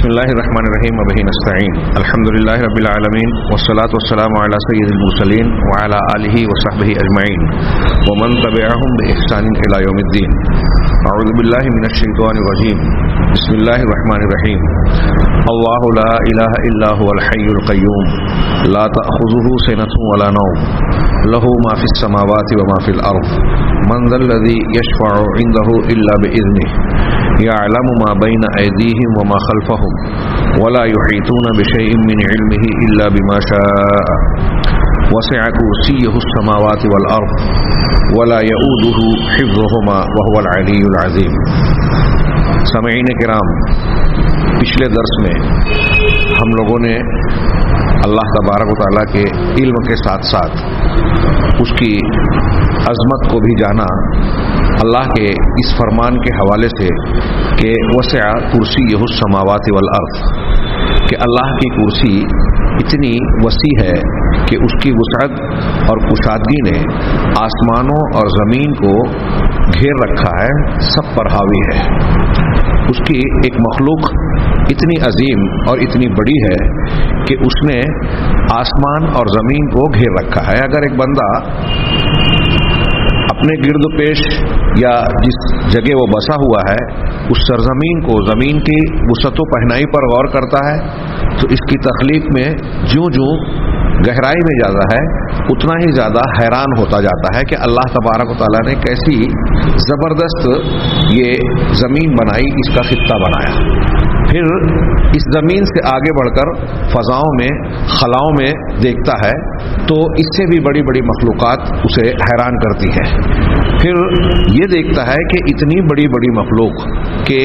بسم اللہ الرحمن الرحیم وبہ نستعین الحمد للہ رب العالمین والصلاة والسلام علی سید المرسلین وعلی آلہ وصحبہ اجمعین ومن تبعہم بإحسان الی یوم الدین. اعوذ باللہ من الشیطان الرجیم. بسم اللہ الرحمن الرحیم. اللہ لا الہ الا هو الحی القیوم لا تأخذہ سنۃ ولا نوم لہ ما فی السماوات وما فی الارض من ذا الذی یشفع عنده الا بإذنہ يعلم ما بين أيديهم وما خلفهم ولا يحيطون بشيء من علمه إلا بما شاء وسع كرسيه السماوات والأرض ولا يؤوده حفظهما وهو العلي العظيم. سامعین کرام، پچھلے درس میں ہم لوگوں نے اللہ تبارک و تعالیٰ کے علم کے ساتھ ساتھ اس کی عظمت کو بھی جانا، اللہ کے اس فرمان کے حوالے سے کہ وسع کرسیہ السماوات والارض، کہ اللہ کی کرسی اتنی وسیع ہے کہ اس کی وسعت اور کشادگی نے آسمانوں اور زمین کو گھیر رکھا ہے، سب پر حاوی ہے. اس کی ایک مخلوق اتنی عظیم اور اتنی بڑی ہے کہ اس نے آسمان اور زمین کو گھیر رکھا ہے. اگر ایک بندہ اپنے گرد و پیش یا جس جگہ وہ بسا ہوا ہے اس سرزمین کو، زمین کی وسعت و پہنائی پر غور کرتا ہے تو اس کی تخلیق میں جوں جوں گہرائی میں جاتا ہے اتنا ہی زیادہ حیران ہوتا جاتا ہے کہ اللہ تبارک و تعالیٰ نے کیسی زبردست یہ زمین بنائی، اس کا خطہ بنایا. پھر اس زمین سے آگے بڑھ کر فضاؤں میں، خلاؤں میں دیکھتا ہے تو اس سے بھی بڑی بڑی مخلوقات اسے حیران کرتی ہے. پھر یہ دیکھتا ہے کہ اتنی بڑی بڑی مخلوق کہ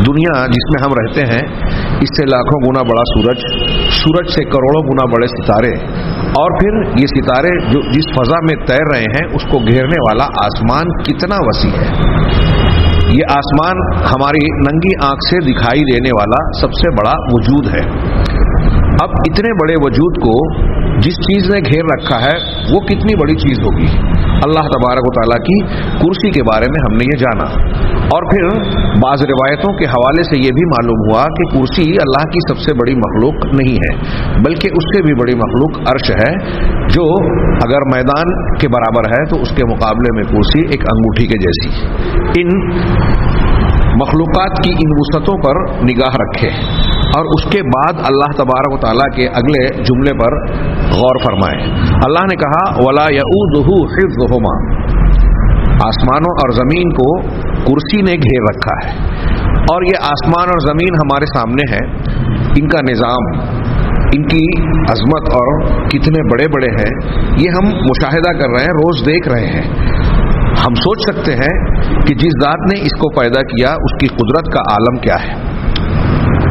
دنیا جس میں ہم رہتے ہیں اس سے لاکھوں گنا بڑا سورج سے کروڑوں گنا بڑے ستارے، اور پھر یہ ستارے جو جس فضا میں تیر رہے ہیں اس کو گھیرنے والا آسمان کتنا وسیع ہے. یہ آسمان ہماری ننگی آنکھ سے دکھائی دینے والا سب سے بڑا وجود ہے. اب اتنے بڑے وجود کو جس چیز نے گھیر رکھا ہے وہ کتنی بڑی چیز ہوگی. اللہ تبارک و تعالیٰ کی کرسی کے بارے میں ہم نے یہ جانا، اور پھر بعض روایتوں کے حوالے سے یہ بھی معلوم ہوا کہ کرسی اللہ کی سب سے بڑی مخلوق نہیں ہے، بلکہ اس سے بھی بڑی مخلوق عرش ہے، جو اگر میدان کے برابر ہے تو اس کے مقابلے میں کرسی ایک انگوٹھی کے جیسی. ان مخلوقات کی ان وسعتوں پر نگاہ رکھے اور اس کے بعد اللہ تبارک و تعالیٰ کے اگلے جملے پر غور فرمائے. اللہ نے کہا وَلَا يَؤُودُهُ حِفْظُهُمَا، آسمانوں اور زمین کو کرسی نے گھیر رکھا ہے. اور یہ آسمان اور زمین ہمارے سامنے ہے، ان کا نظام، ان کی عظمت اور کتنے بڑے بڑے ہیں یہ ہم مشاہدہ کر رہے ہیں، روز دیکھ رہے ہیں. ہم سوچ سکتے ہیں کہ جس ذات نے اس کو پیدا کیا اس کی قدرت کا عالم کیا ہے،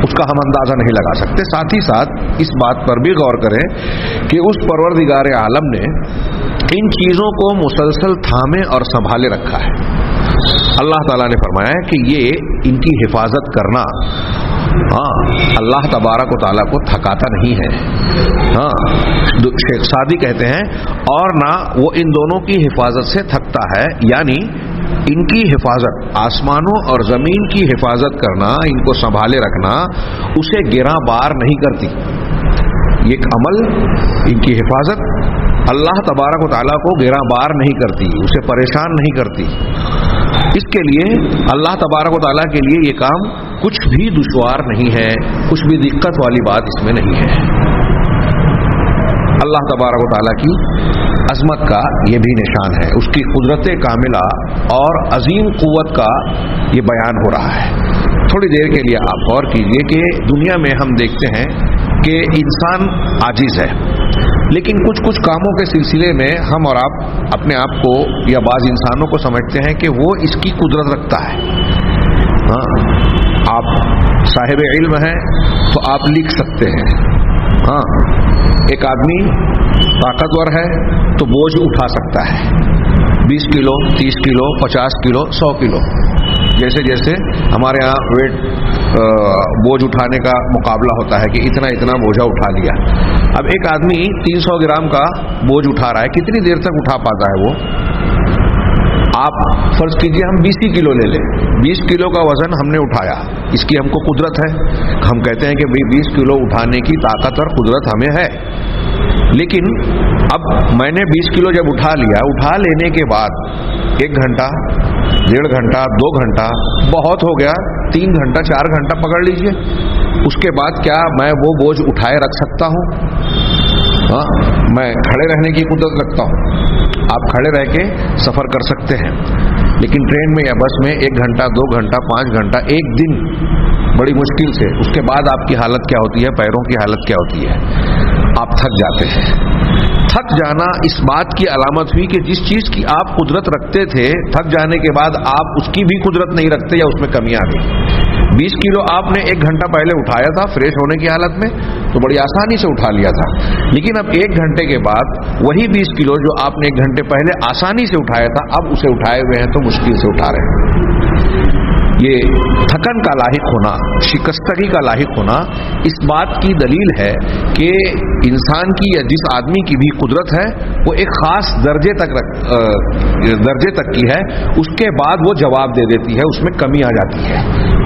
اس کا ہم اندازہ نہیں لگا سکتے. ساتھ ہی ساتھ اس بات پر بھی غور کریں کہ اس پروردگار عالم نے ان چیزوں کو مسلسل تھامے اور سنبھالے رکھا ہے. اللہ تعالیٰ نے فرمایا ہے کہ یہ ان کی حفاظت کرنا اللہ تبارک و تعالیٰ کو تھکاتا نہیں ہے. شیخ سعدی کہتے ہیں اور نہ وہ ان دونوں کی حفاظت سے تھکتا ہے، یعنی ان کی حفاظت، آسمانوں اور زمین کی حفاظت کرنا، ان کو سنبھالے رکھنا اسے گراں بار نہیں کرتی. یہ عمل، ان کی حفاظت اللہ تبارک و تعالیٰ کو گراں بار نہیں کرتی، اسے پریشان نہیں کرتی. اس کے لیے اللہ تبارک و تعالیٰ کے لیے یہ کام کچھ بھی دشوار نہیں ہے، کچھ بھی دقت والی بات اس میں نہیں ہے. اللہ تبارک و تعالیٰ کی عظمت کا یہ بھی نشان ہے، اس کی قدرت کاملہ اور عظیم قوت کا یہ بیان ہو رہا ہے. تھوڑی دیر کے لیے آپ غور کیجئے کہ دنیا میں ہم دیکھتے ہیں کہ انسان عاجز ہے، لیکن کچھ کاموں کے سلسلے میں ہم اور آپ اپنے آپ کو یا بعض انسانوں کو سمجھتے ہیں کہ وہ اس کی قدرت رکھتا ہے. آپ صاحب علم ہیں تو آپ لکھ سکتے ہیں. ایک آدمی طاقتور ہے تو بوجھ اٹھا سکتا ہے، 20 کلو، 30 کلو، 50 کلو، 100 کلو، جیسے جیسے ہمارے ہاں ویٹ بوجھ اٹھانے کا مقابلہ ہوتا ہے کہ اتنا بوجھا اٹھا لیا. اب ایک آدمی 300 گرام کا بوجھ اٹھا رہا ہے، کتنی دیر تک اٹھا پاتا ہے وہ؟ آپ فرض کیجئے ہم 20 کلو لے لیں، 20 کلو کا وزن ہم نے اٹھایا، اس کی ہم کو قدرت ہے، ہم کہتے ہیں کہ 20 کلو اٹھانے کی طاقت اور قدرت ہمیں ہے، لیکن اب میں نے 20 کلو جب اٹھا لیا، اٹھا لینے کے بعد 1 گھنٹہ 1.5 گھنٹہ 2 گھنٹہ بہت ہو گیا، 3 گھنٹہ 4 گھنٹہ پکڑ لیجئے، اس کے بعد کیا میں وہ بوجھ اٹھائے رکھ سکتا ہوں؟ میں کھڑے رہنے کی قدرت رکھتا ہوں، آپ کھڑے رہ کے سفر کر سکتے ہیں، لیکن ٹرین میں یا بس میں 1 گھنٹہ 2 گھنٹہ 5 گھنٹہ 1 دن بڑی مشکل سے، اس کے بعد آپ کی حالت کیا ہوتی ہے، پیروں کی حالت کیا ہوتی ہے، آپ تھک جاتے ہیں۔ تھک جانا اس بات کی علامت ہوئی کہ جس چیز کی آپ قدرت رکھتے تھے، تھک جانے کے بعد آپ اس کی بھی قدرت نہیں رکھتے یا اس میں کمی آ گئی۔ 20 کلو آپ نے 1 گھنٹہ پہلے اٹھایا تھا فریش ہونے کی حالت میں تو بڑی آسانی سے اٹھا لیا تھا، لیکن اب 1 گھنٹے کے بعد وہی 20 کلو جو آپ نے 1 گھنٹے پہلے آسانی سے اٹھایا تھا، اب اسے اٹھائے ہوئے ہیں تو مشکل سے اٹھا رہے ہیں۔ یہ تھکن کا لاحق ہونا، شکستگی کا لاحق ہونا اس بات کی دلیل ہے کہ انسان کی یا جس آدمی کی بھی قدرت ہے وہ ایک خاص درجے تک کی ہے، اس کے بعد وہ جواب دے دیتی ہے، اس میں کمی آ جاتی ہے،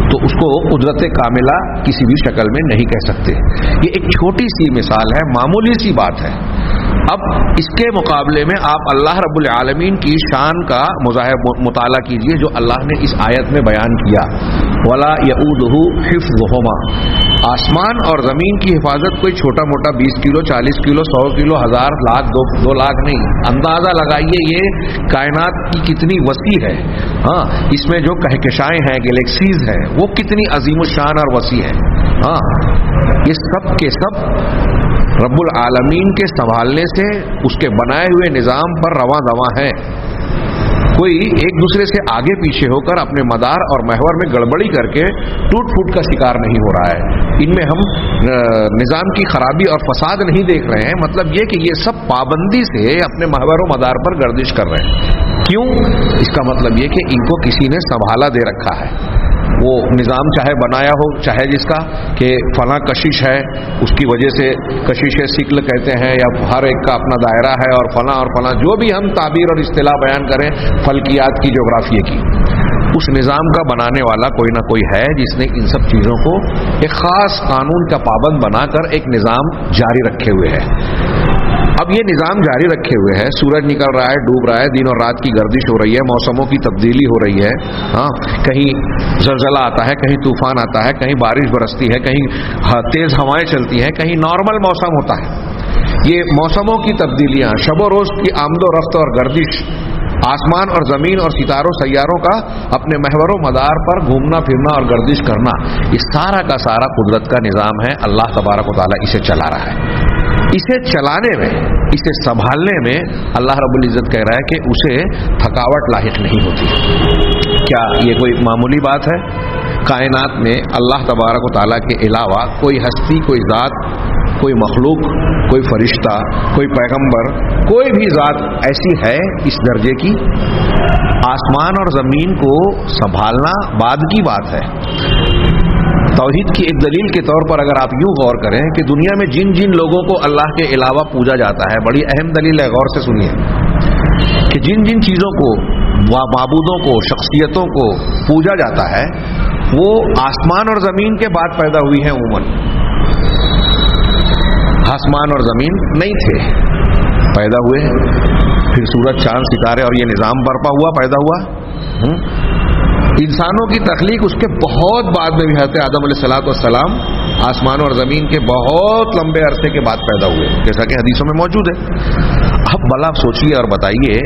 تو اس کو قدرت کاملہ کسی بھی شکل میں نہیں کہہ سکتے۔ یہ ایک چھوٹی سی مثال ہے، معمولی سی بات ہے۔ اب اس کے مقابلے میں آپ اللہ رب العالمین کی شان کا مطالعہ کیجئے جو اللہ نے اس آیت میں بیان کیا، وَلَا يَئُودُهُ حِفْظُهُمَا۔ آسمان اور زمین کی حفاظت کوئی چھوٹا موٹا 20 کلو 40 کلو 100 کلو 1000 لاکھ 2 لاکھ نہیں، اندازہ لگائیے یہ کائنات کی کتنی وسیع ہے، ہاں اس میں جو کہکشائیں ہیں، گلیکسیز ہیں، وہ کتنی عظیم الشان اور وسیع ہیں، ہاں یہ سب کے سب رب العالمین کے سنبھالنے سے اس کے بنائے ہوئے نظام پر رواں دواں ہیں۔ کوئی ایک دوسرے سے آگے پیچھے ہو کر اپنے مدار اور محور میں گڑبڑی کر کے ٹوٹ پھوٹ کا شکار نہیں ہو رہا ہے، ان میں ہم نظام کی خرابی اور فساد نہیں دیکھ رہے ہیں، مطلب یہ کہ یہ سب پابندی سے اپنے محور و مدار پر گردش کر رہے ہیں۔ کیوں؟ اس کا مطلب یہ کہ ان کو کسی نے سنبھالا دے رکھا ہے، وہ نظام چاہے بنایا ہو، چاہے جس کا کہ فلاں کشش ہے، اس کی وجہ سے کشش سکل کہتے ہیں، یا ہر ایک کا اپنا دائرہ ہے، اور فلاں جو بھی ہم تعبیر اور اصطلاح بیان کریں فلکیات کی، جغرافیے کی، اس نظام کا بنانے والا کوئی نہ کوئی ہے جس نے ان سب چیزوں کو ایک خاص قانون کا پابند بنا کر ایک نظام جاری رکھے ہوئے ہے۔ اب یہ نظام جاری رکھے ہوئے ہے، سورج نکل رہا ہے، ڈوب رہا ہے، دن اور رات کی گردش ہو رہی ہے، موسموں کی تبدیلی ہو رہی ہے، ہاں کہیں زلزلہ آتا ہے، کہیں طوفان آتا ہے، کہیں بارش برستی ہے، کہیں تیز ہوائیں چلتی ہیں، کہیں نارمل موسم ہوتا ہے۔ یہ موسموں کی تبدیلیاں، شب و روز کی آمد و رفت اور گردش، آسمان اور زمین اور ستاروں سیاروں کا اپنے محور و مدار پر گھومنا پھرنا اور گردش کرنا، یہ سارا کا سارا قدرت کا نظام ہے، اللہ تبارک و تعالیٰ اسے چلا رہا ہے۔ اسے چلانے میں، اسے سنبھالنے میں اللہ رب العزت کہہ رہا ہے کہ اسے تھکاوٹ لاحق نہیں ہوتی۔ کیا یہ کوئی معمولی بات ہے؟ کائنات میں اللہ تبارک و تعالیٰ کے علاوہ کوئی ہستی، کوئی ذات، کوئی مخلوق، کوئی فرشتہ، کوئی پیغمبر، کوئی بھی ذات ایسی ہے اس درجے کی؟ آسمان اور زمین کو سنبھالنا بعد کی بات ہے۔ توحید کی ایک دلیل کے طور پر اگر آپ یوں غور کریں کہ دنیا میں جن جن لوگوں کو اللہ کے علاوہ پوجا جاتا ہے، بڑی اہم دلیل ہے، غور سے سنیے، کہ جن جن چیزوں کو، معبودوں کو، شخصیتوں کو پوجا جاتا ہے وہ آسمان اور زمین کے بعد پیدا ہوئی ہیں۔ عموماً آسمان اور زمین نہیں تھے، پیدا ہوئے، پھر سورج چاند ستارے اور یہ نظام برپا ہوا، پیدا ہوا۔ انسانوں کی تخلیق اس کے بہت بعد میں بھی حضرت آدم علیہ السلام آسمان اور زمین کے بہت لمبے عرصے کے بعد پیدا ہوئے، جیسا کہ حدیثوں میں موجود ہے۔ اب بھلا سوچیے اور بتائیے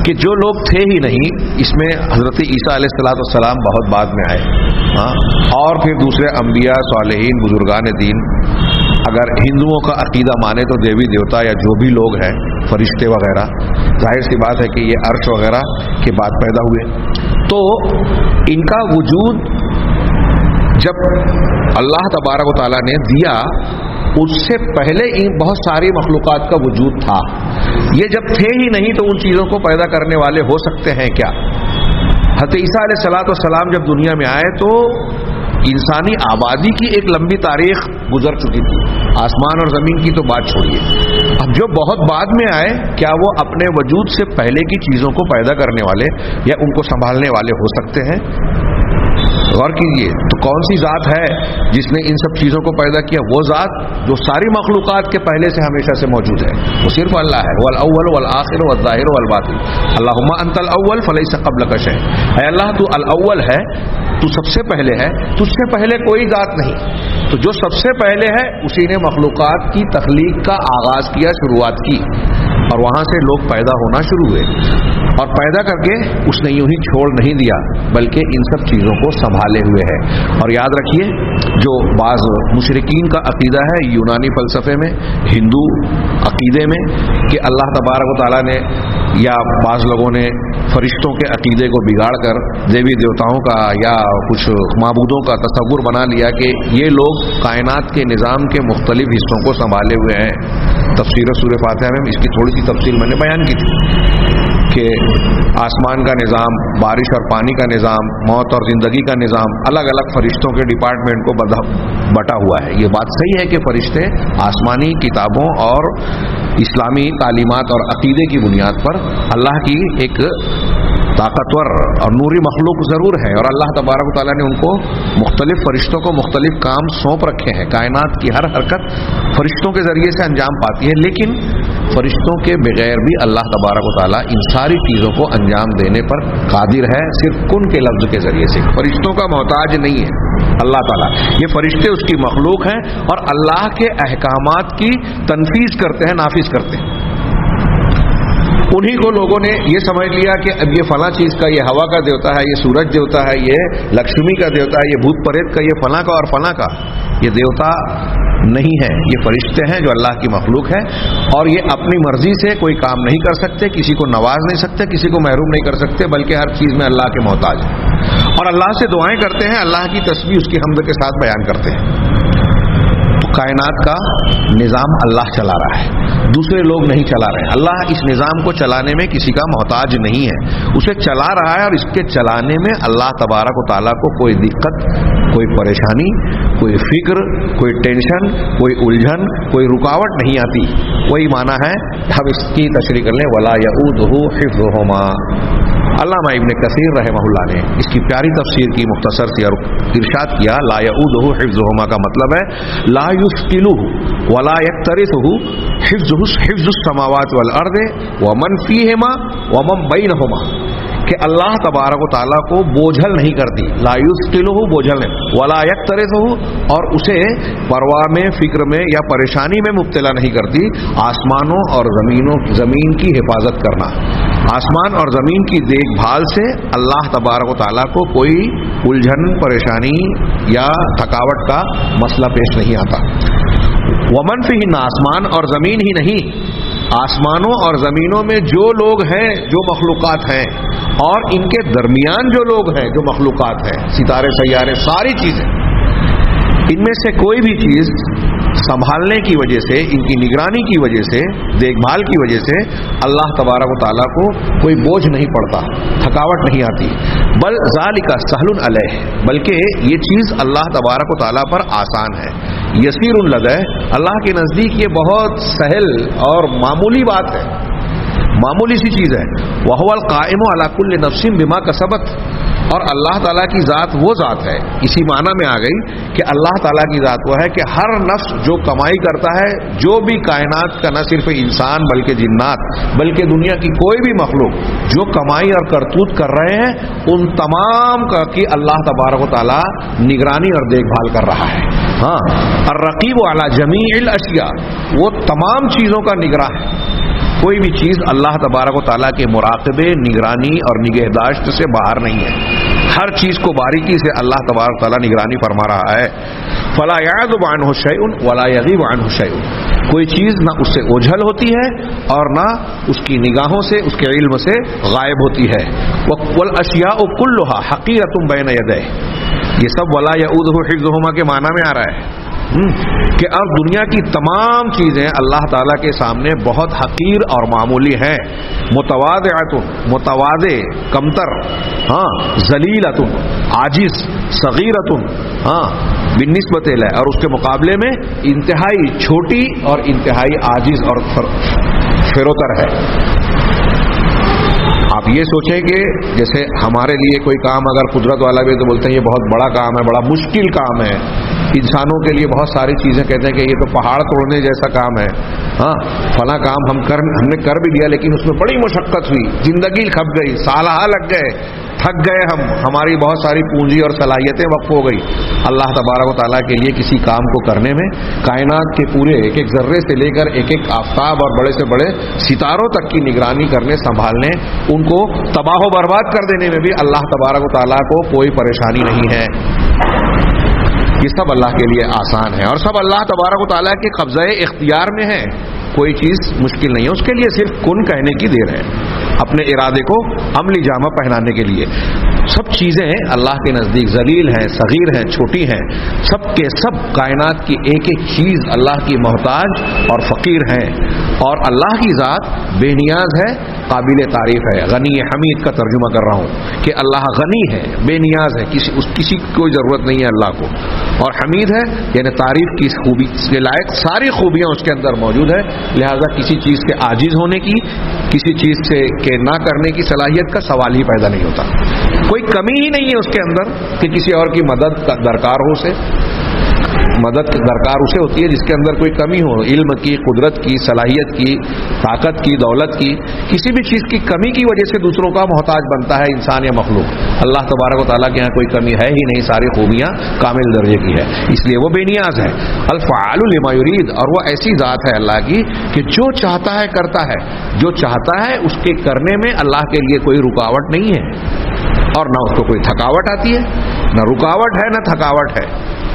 کہ جو لوگ تھے ہی نہیں، اس میں حضرت عیسیٰ علیہ السلام بہت بعد میں آئے، اور پھر دوسرے انبیاء، صالحین، بزرگان دین، اگر ہندوؤں کا عقیدہ مانے تو دیوی دیوتا یا جو بھی لوگ ہیں، فرشتے وغیرہ، ظاہر سی بات ہے کہ یہ عرش وغیرہ کے بعد پیدا ہوئے۔ تو ان کا وجود جب اللہ تبارک و تعالیٰ نے دیا، اس سے پہلے ان بہت ساری مخلوقات کا وجود تھا۔ یہ جب تھے ہی نہیں تو ان چیزوں کو پیدا کرنے والے ہو سکتے ہیں کیا؟ حضرت عیسیٰ علیہ السلام جب دنیا میں آئے تو انسانی آبادی کی ایک لمبی تاریخ گزر چکی تھی، آسمان اور زمین کی تو بات چھوڑیے، اب جو بہت بعد میں آئے کیا وہ اپنے وجود سے پہلے کی چیزوں کو پیدا کرنے والے یا ان کو سنبھالنے والے ہو سکتے ہیں؟ غور کیجئے، تو کون سی ذات ہے جس نے ان سب چیزوں کو پیدا کیا؟ وہ ذات جو ساری مخلوقات کے پہلے سے ہمیشہ سے موجود ہے، وہ صرف اللہ ہے۔ والاول والآخر والظاہر والباطن، اللہم انت الاول فلیس قبلک شیء۔ اے اللہ تو الاول ہے، تو سب سے پہلے ہے، تجھ سے پہلے کوئی ذات نہیں۔ تو جو سب سے پہلے ہے اسی نے مخلوقات کی تخلیق کا آغاز کیا، شروعات کی، اور وہاں سے لوگ پیدا ہونا شروع ہوئے، اور پیدا کر کے اس نے یوں ہی چھوڑ نہیں دیا بلکہ ان سب چیزوں کو سنبھالے ہوئے ہے۔ اور یاد رکھیے، جو بعض مشرکین کا عقیدہ ہے یونانی فلسفے میں، ہندو عقیدے میں، کہ اللہ تبارک و تعالیٰ نے یا بعض لوگوں نے فرشتوں کے عقیدے کو بگاڑ کر دیوی دیوتاؤں کا یا کچھ معبودوں کا تصور بنا لیا کہ یہ لوگ کائنات کے نظام کے مختلف حصوں کو سنبھالے ہوئے ہیں۔ تفسیر سورہ فاتحہ میں اس کی تھوڑی سی تفصیل میں نے بیان کی تھی کہ آسمان کا نظام، بارش اور پانی کا نظام، موت اور زندگی کا نظام الگ الگ فرشتوں کے ڈپارٹمنٹ کو بٹا ہوا ہے۔ یہ بات صحیح ہے کہ فرشتے آسمانی کتابوں اور اسلامی تعلیمات اور عقیدے کی بنیاد پر اللہ کی ایک طاقتور اور نوری مخلوق ضرور ہے، اور اللہ تبارک و تعالیٰ نے ان کو مختلف فرشتوں کو مختلف کام سونپ رکھے ہیں۔ کائنات کی ہر حرکت فرشتوں کے ذریعے سے انجام پاتی ہے، لیکن فرشتوں کے بغیر بھی اللہ تبارک و تعالیٰ ان ساری چیزوں کو انجام دینے پر قادر ہے، صرف کن کے لفظ کے ذریعے سے۔ فرشتوں کا محتاج نہیں ہے اللہ تعالیٰ، یہ فرشتے اس کی مخلوق ہیں اور اللہ کے احکامات کی تنفیذ کرتے ہیں، نافذ کرتے ہیں۔ انہی کو لوگوں نے یہ سمجھ لیا کہ اب یہ فلاں چیز کا، یہ ہوا کا دیوتا ہے، یہ سورج دیوتا ہے، یہ لکشمی کا دیوتا ہے، یہ بھوت پریت کا، یہ فلاں کا اور فلاں کا۔ یہ دیوتا نہیں ہے، یہ فرشتے ہیں جو اللہ کی مخلوق ہے، اور یہ اپنی مرضی سے کوئی کام نہیں کر سکتے، کسی کو نواز نہیں سکتے، کسی کو محروم نہیں کر سکتے، بلکہ ہر چیز میں اللہ کے محتاج ہیں، اور اللہ سے دعائیں کرتے ہیں، اللہ کی تسبیح اس کی حمد کے ساتھ بیان کرتے ہیں۔ کائنات کا نظام اللہ چلا رہا ہے، دوسرے لوگ نہیں چلا رہے۔ اللہ اس نظام کو چلانے میں کسی کا محتاج نہیں ہے، اسے چلا رہا ہے، اور اس کے چلانے میں اللہ تبارک و تعالیٰ کو کوئی دقت، کوئی پریشانی، کوئی فکر، کوئی ٹینشن، کوئی الجھن، کوئی رکاوٹ نہیں آتی۔ وہی معنی ہے، ہم اس کی تشریح کر لیں، وَلَا يَئُودُهُ حِفْظُهُمَا۔ علامہ ابن کثیر رحمہ اللہ نے اس کی پیاری تفسیر کی، مختصر سی، اور ارشاد کیا لا یعودہ حفظہما کا مطلب ہے لا یثقلہ ولا یکترثہ حفظ السماوات والارض ومن فیہما ومن بینہما، کہ اللہ تبارک و تعالیٰ کو بوجھل نہیں کرتی، لا یثقلہ بوجھل نہیں، ولا یکترثہ اور اسے پرواہ میں، فکر میں یا پریشانی میں مبتلا نہیں کرتی۔ آسمانوں اور زمین کی حفاظت کرنا، آسمان اور زمین کی دیکھ بھال سے اللہ تبارک و تعالیٰ کو کوئی الجھن، پریشانی یا تھکاوٹ کا مسئلہ پیش نہیں آتا۔ ومن فیہن، آسمان اور زمین ہی نہیں، آسمانوں اور زمینوں میں جو لوگ ہیں، جو مخلوقات ہیں، اور ان کے درمیان جو لوگ ہیں، جو مخلوقات ہیں، ستارے، سیارے، ساری چیزیں، ان میں سے کوئی بھی چیز سنبھالنے کی وجہ سے، ان کی نگرانی کی وجہ سے، دیکھ بھال کی وجہ سے اللہ تبارک و تعالیٰ کو کوئی بوجھ نہیں پڑتا، تھکاوٹ نہیں آتی۔ بل ذالک سہل علیہ، بلکہ یہ چیز اللہ تبارک و تعالیٰ پر آسان ہے، یسیر لدہ، اللہ کے نزدیک یہ بہت سہل اور معمولی بات ہے، معمولی سی چیز ہے۔ وَهُوَ الْقَائِمُ عَلَى كُلِّ نَفْسٍ بِمَا كَسَبَتْ، اور اللہ تعالیٰ کی ذات وہ ذات ہے، اسی معنی میں آ گئی کہ اللہ تعالیٰ کی ذات وہ ہے کہ ہر نفس جو کمائی کرتا ہے، جو بھی کائنات کا، نہ صرف انسان بلکہ جنات، بلکہ دنیا کی کوئی بھی مخلوق جو کمائی اور کرتوت کر رہے ہیں، ان تمام کا کی اللہ تبارک و تعالیٰ نگرانی اور دیکھ بھال کر رہا ہے۔ ہاں، الرقیب علی جمیع الاشیاء، وہ تمام چیزوں کا نگراں ہے، کوئی بھی چیز اللہ تبارک و تعالیٰ کے مراقبے، نگرانی اور نگہداشت سے باہر نہیں ہے، ہر چیز کو باریکی سے اللہ تبارک و تعالیٰ نگرانی فرما رہا ہے۔ فلا یعزب عنہ شیء ولا یغیب عنہ شیء، کوئی چیز نہ اس سے اوجھل ہوتی ہے اور نہ اس کی نگاہوں سے، اس کے علم سے غائب ہوتی ہے۔ والاشیاء کلھا حقیرۃ بین یدیہ، یہ سب ولا یعودہ حفظہما کے معنی میں آ رہا ہے کہ اب دنیا کی تمام چیزیں اللہ تعالیٰ کے سامنے بہت حقیر اور معمولی ہیں، متواضعۃ، متواضع، کمتر، ہاں، ذلیلۃ، عاجز، صغیرۃ بالنسبت الی، اور اس کے مقابلے میں انتہائی چھوٹی اور انتہائی عاجز اور فروتر ہے۔ آپ یہ سوچیں کہ جیسے ہمارے لیے کوئی کام اگر قدرت والا بھی تو بولتے ہیں یہ بہت بڑا کام ہے، بڑا مشکل کام ہے۔ انسانوں کے لیے بہت ساری چیزیں کہتے ہیں کہ یہ تو پہاڑ توڑنے جیسا کام ہے، فلاں کام ہم نے کر بھی لیا لیکن اس میں بڑی مشقت ہوئی، زندگی کھپ گئی، سالہ لگ گئے، تھک گئے ہماری بہت ساری پونجی اور صلاحیتیں وقف ہو گئی۔ اللہ تبارک و تعالیٰ کے لیے کسی کام کو کرنے میں کائنات کے پورے ایک ایک ذرے سے لے کر ایک ایک آفتاب اور بڑے سے بڑے ستاروں تک کی نگرانی کرنے، سنبھالنے، ان کو تباہ و برباد کر دینے میں بھی اللہ تبارک و تعالیٰ کو کوئی پریشانی نہیں ہے۔ یہ سب اللہ کے لیے آسان ہے اور سب اللہ تبارک و تعالیٰ کے قبضہ اختیار میں ہے، کوئی چیز مشکل نہیں ہے، اس کے لیے صرف کن کہنے کی دیر ہے، اپنے ارادے کو عملی جامہ پہنانے کے لیے۔ سب چیزیں اللہ کے نزدیک ذلیل ہیں، صغیر ہیں، چھوٹی ہیں، سب کے سب کائنات کی ایک ایک چیز اللہ کی محتاج اور فقیر ہیں، اور اللہ کی ذات بے نیاز ہے، قابل تعریف ہے۔ غنی حمید کا ترجمہ کر رہا ہوں کہ اللہ غنی ہے، بے نیاز ہے، کسی کی کوئی ضرورت نہیں ہے اللہ کو، اور حمید ہے یعنی تعریف کی خوبی کے لائق ساری خوبیاں اس کے اندر موجود ہے، لہذا کسی چیز کے عاجز ہونے کی، کسی چیز سے کہ نہ کرنے کی صلاحیت کا سوال ہی پیدا نہیں ہوتا۔ کوئی کمی ہی نہیں ہے اس کے اندر کہ کسی اور کی مدد درکار ہو اسے۔ مدد درکار اسے ہوتی ہے جس کے اندر کوئی کمی ہو، علم کی، قدرت کی، صلاحیت کی، طاقت کی، دولت کی، کسی بھی چیز کی کمی کی وجہ سے دوسروں کا محتاج بنتا ہے انسان یا مخلوق۔ اللہ تبارک و تعالیٰ کے یہاں کوئی کمی ہے ہی نہیں، ساری خوبیاں کامل درجے کی ہے، اس لیے وہ بے نیاز ہے۔ الفعال لما یرید، اور وہ ایسی ذات ہے اللہ کی کہ جو چاہتا ہے کرتا ہے، جو چاہتا ہے اس کے کرنے میں اللہ کے لیے کوئی رکاوٹ نہیں ہے، اور نہ اس کو کوئی تھکاوٹ آتی ہے، نہ رکاوٹ ہے نہ تھکاوٹ ہے،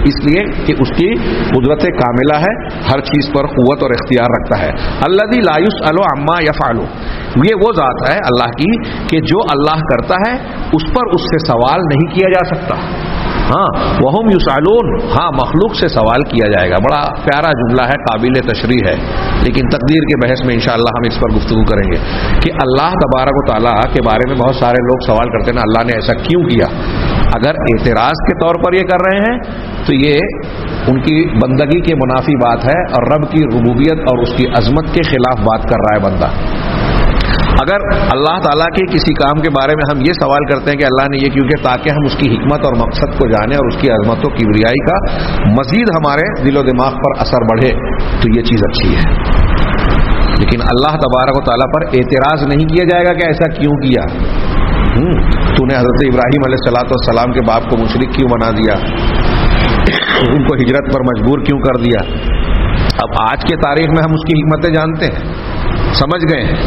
اس لیے کہ اس کی قدرت کاملہ ہے، ہر چیز پر قوت اور اختیار رکھتا ہے۔ الذی لا یسأل عما یفعل، یہ وہ ذات ہے اللہ کی کہ جو اللہ کرتا ہے اس پر اس سے سوال نہیں کیا جا سکتا۔ وہم یسألون، مخلوق سے سوال کیا جائے گا۔ بڑا پیارا جملہ ہے، قابل تشریح ہے، لیکن تقدیر کے بحث میں انشاءاللہ ہم اس پر گفتگو کریں گے کہ اللہ تبارک و تعالیٰ کے بارے میں بہت سارے لوگ سوال کرتے ہیں، اللہ نے ایسا کیوں کیا؟ اگر اعتراض کے طور پر یہ کر رہے ہیں تو یہ ان کی بندگی کے منافی بات ہے، اور رب کی ربوبیت اور اس کی عظمت کے خلاف بات کر رہا ہے بندہ۔ اگر اللہ تعالیٰ کے کسی کام کے بارے میں ہم یہ سوال کرتے ہیں کہ اللہ نے یہ کیوں کیا، تاکہ ہم اس کی حکمت اور مقصد کو جانیں اور اس کی عظمت و کبریائی کا مزید ہمارے دل و دماغ پر اثر بڑھے، تو یہ چیز اچھی ہے۔ لیکن اللہ تبارک و تعالیٰ پر اعتراض نہیں کیا جائے گا کہ ایسا کیوں کیا، تو نے حضرت ابراہیم علیہ السلام کے باپ کو مشرک کیوں بنا دیا، ان کو ہجرت پر مجبور کیوں کر دیا۔ اب آج کے تاریخ میں ہم اس کی حکمتیں جانتے ہیں، سمجھ گئے ہیں،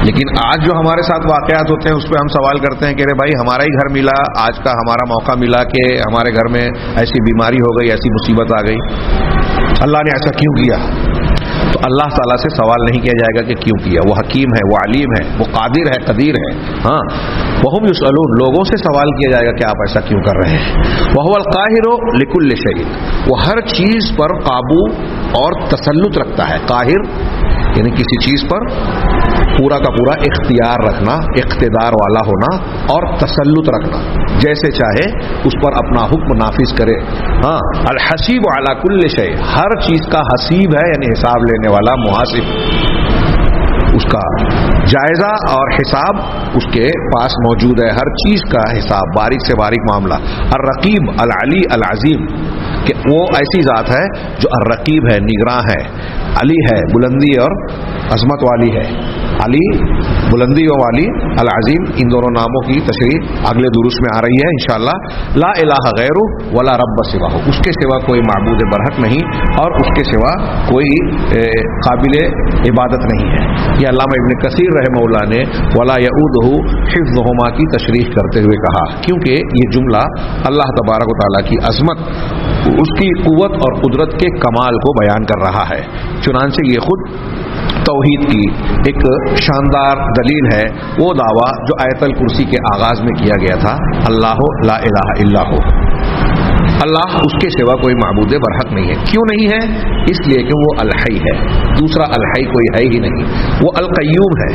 لیکن آج جو ہمارے ساتھ واقعات ہوتے ہیں اس پہ ہم سوال کرتے ہیں کہ ارے بھائی ہمارا ہی گھر ملا، آج کا ہمارا موقع ملا کہ ہمارے گھر میں ایسی بیماری ہو گئی، ایسی مصیبت آ گئی، اللہ نے ایسا کیوں کیا؟ تو اللہ تعالیٰ سے سوال نہیں کیا جائے گا کہ کیوں کیا، وہ حکیم ہے، وہ علیم ہے، وہ قادر ہے، قدیر ہے۔ وہم یسألون، لوگوں سے سوال کیا جائے گا کہ آپ ایسا کیوں کر رہے ہیں۔ وہو القاہر لکل شیء، وہ ہر چیز پر قابو اور تسلط رکھتا ہے۔ قاہر یعنی کسی چیز پر پورا کا پورا اختیار رکھنا، اقتدار والا ہونا اور تسلط رکھنا، جیسے چاہے اس پر اپنا حکم نافذ کرے۔ الحسیب علی کل شیء، ہر چیز کا حسیب ہے یعنی حساب لینے والا، محاسب، اس کا جائزہ اور حساب اس کے پاس موجود ہے، ہر چیز کا حساب، باریک سے باریک معاملہ۔ الرقیب العلی العظیم، کہ وہ ایسی ذات ہے جو الرقیب ہے، نگراں ہے، علی ہے، بلندی اور عظمت والی ہے، علی بلندی و والی، العظیم، ان دونوں ناموں کی تشریح اگلے دروس میں آ رہی ہے انشاءاللہ۔ لا الہ غیر ولا رب سواہ، اس کے سوا کوئی معبود برحق نہیں اور اس کے سوا کوئی قابل عبادت نہیں ہے۔ یہ علامہ ابن کثیر رحمہ اللہ نے ولا یعودہ حفظہما کی تشریح کرتے ہوئے کہا، کیونکہ یہ جملہ اللہ تبارک و تعالیٰ کی عظمت، اس کی قوت اور قدرت کے کمال کو بیان کر رہا ہے۔ چنانچہ یہ خود توحید کی ایک شاندار دلیل ہے، وہ دعویٰ جو آیت الکرسی کے آغاز میں کیا گیا تھا، اللہ لا الہ الا ہو۔ اللہ اس کے سوا کوئی معبود برحق نہیں ہے. کیوں نہیں ہے؟ اس لیے کہ وہ الحی ہے. دوسرا الحی کوئی ہے ہی نہیں. وہ القیوم ہے.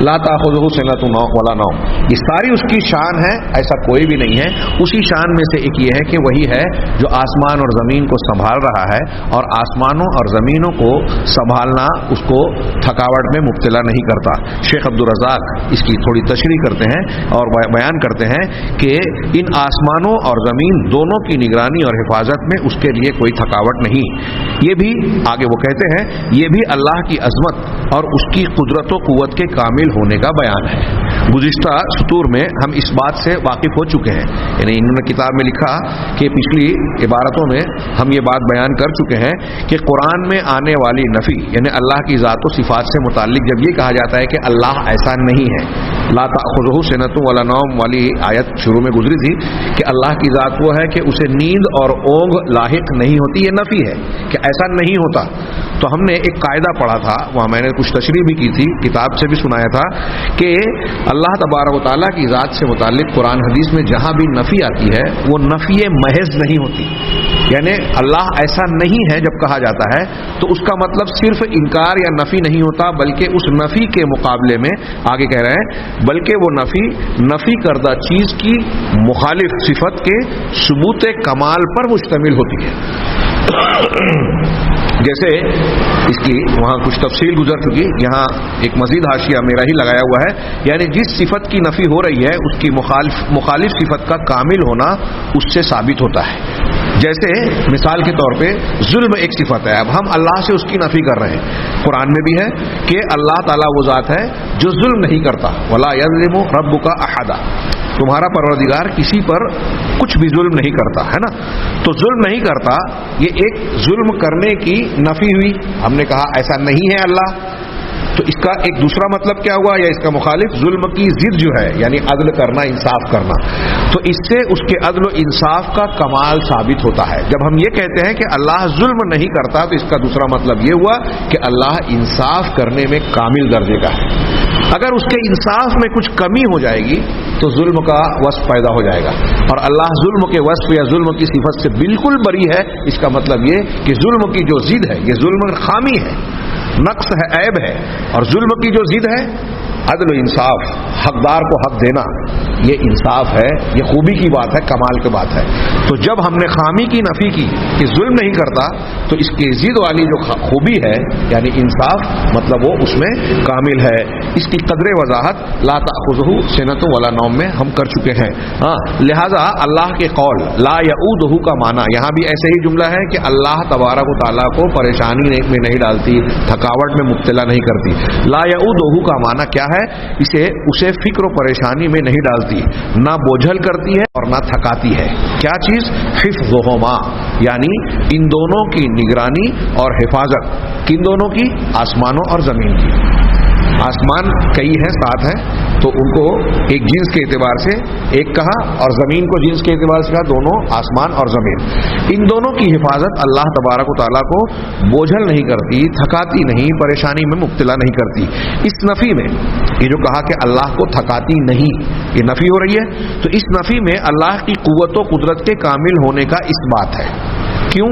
لا تاخذہ سنۃ ولا نوم. یہ ساری اس کی شان ہے, ایسا کوئی بھی نہیں ہے. اسی شان میں سے ایک یہ ہے کہ وہی ہے جو آسمان اور زمین کو سنبھال رہا ہے, اور آسمانوں اور زمینوں کو سنبھالنا اس کو تھکاوٹ میں مبتلا نہیں کرتا. شیخ عبدالرزاق اس کی تھوڑی تشریح کرتے ہیں اور بیان کرتے ہیں کہ ان آسمانوں اور زمین دونوں کی نگرانی اور حفاظت میں اس کے لیے کوئی تھکاوٹ نہیں. یہ بھی آگے وہ کہتے ہیں یہ بھی اللہ کی عظمت اور اس کی قدرت و قوت کے کامل ہونے کا بیان ہے. گزشتہ سطور میں ہم اس بات سے واقف ہو چکے ہیں, یعنی انہوں نے کتاب میں لکھا کہ پچھلی عبارتوں میں ہم یہ بات بیان کر چکے ہیں کہ قرآن میں آنے والی نفی یعنی اللہ کی ذات و صفات سے متعلق جب یہ کہا جاتا ہے کہ اللہ ایسا نہیں ہے, لا تأخذہ سنۃ ولا نوم والی آیت شروع میں گزری تھی کہ اللہ کی ذات وہ ہے کہ اسے نیند اور اونگ لاحق نہیں ہوتی, یہ نفی ہے کہ ایسا نہیں ہوتا. تو ہم نے ایک قاعدہ پڑھا تھا, وہاں میں نے کچھ تشریح بھی کی تھی, کتاب سے بھی سنایا تھا کہ اللہ تبارک و تعالیٰ کی ذات سے متعلق قرآن حدیث میں جہاں بھی نفی آتی ہے وہ نفی محض نہیں ہوتی. یعنی اللہ ایسا نہیں ہے جب کہا جاتا ہے تو اس کا مطلب صرف انکار یا نفی نہیں ہوتا, بلکہ اس نفی کے مقابلے میں آگے کہہ رہے ہیں بلکہ وہ نفی کردہ چیز کی مخالف صفت کے ثبوت کمال پر مشتمل ہوتی ہے. جیسے اس کی وہاں کچھ تفصیل گزر چکی, یہاں ایک مزید حاشیہ میرا ہی لگایا ہوا ہے. یعنی جس صفت کی نفی ہو رہی ہے اس کی مخالف صفت کا کامل ہونا اس سے ثابت ہوتا ہے. جیسے مثال کے طور پہ ظلم ایک صفت ہے, اب ہم اللہ سے اس کی نفی کر رہے ہیں. قرآن میں بھی ہے کہ اللہ تعالیٰ وہ ذات ہے جو ظلم نہیں کرتا, ولا یظلم ربک احدا, تمہارا پروردگار کسی پر کچھ بھی ظلم نہیں کرتا ہے نا. تو ظلم نہیں کرتا یہ ایک ظلم کرنے کی نفی ہوئی. ہم نے کہا ایسا نہیں ہے اللہ, تو اس کا ایک دوسرا مطلب کیا ہوا, یا اس کا مخالف ظلم کی ضد جو ہے یعنی عدل کرنا, انصاف کرنا, تو اس سے اس کے عدل و انصاف کا کمال ثابت ہوتا ہے. جب ہم یہ کہتے ہیں کہ اللہ ظلم نہیں کرتا تو اس کا دوسرا مطلب یہ ہوا کہ اللہ انصاف کرنے میں کامل درجے کا ہے. اگر اس کے انصاف میں کچھ کمی ہو جائے گی تو ظلم کا وصف پیدا ہو جائے گا, اور اللہ ظلم کے وصف یا ظلم کی صفت سے بالکل بری ہے. اس کا مطلب یہ کہ ظلم کی جو ضد ہے یہ ظلم خامی ہے, نقص ہے, عیب ہے, اور ظلم کی جو ضد ہے عدل و انصاف, حقدار کو حق دینا, یہ انصاف ہے, یہ خوبی کی بات ہے, کمال کی بات ہے. تو جب ہم نے خامی کی نفی کی کہ ظلم نہیں کرتا تو اس کی ضد والی جو خوبی ہے یعنی انصاف, مطلب وہ اس میں کامل ہے. اس کی قدر وضاحت لا تأخذہ سنۃ ولا نوم میں ہم کر چکے ہیں. لہذا اللہ کے قول لا یعودہ کا معنی یہاں بھی ایسے ہی جملہ ہے کہ اللہ تبارک و تعالیٰ کو پریشانی میں نہیں ڈالتی, تھکاوٹ میں مبتلا نہیں کرتی. لا یعودہ کا معنی کیا ہے, اسے فکر و پریشانی میں نہیں ڈالتی, نہ بوجھل کرتی ہے اور نہ تھکاتی ہے. کیا چیز؟ حفظہما, یعنی ان دونوں کی نگرانی اور حفاظت. کن دونوں کی؟ آسمانوں اور زمین کی. آسمان کئی ہیں, 7 ہیں, تو ان کو ایک جنس کے اعتبار سے ایک کہا, اور زمین کو جنس کے اعتبار سے کہا, دونوں آسمان اور زمین. ان دونوں کی حفاظت اللہ تبارک و تعالیٰ کو بوجھل نہیں کرتی, تھکاتی نہیں, پریشانی میں مبتلا نہیں کرتی. اس نفی میں یہ جو کہا کہ اللہ کو تھکاتی نہیں, یہ نفی ہو رہی ہے, تو اس نفی میں اللہ کی قوت و قدرت کے کامل ہونے کا اس بات ہے. کیوں؟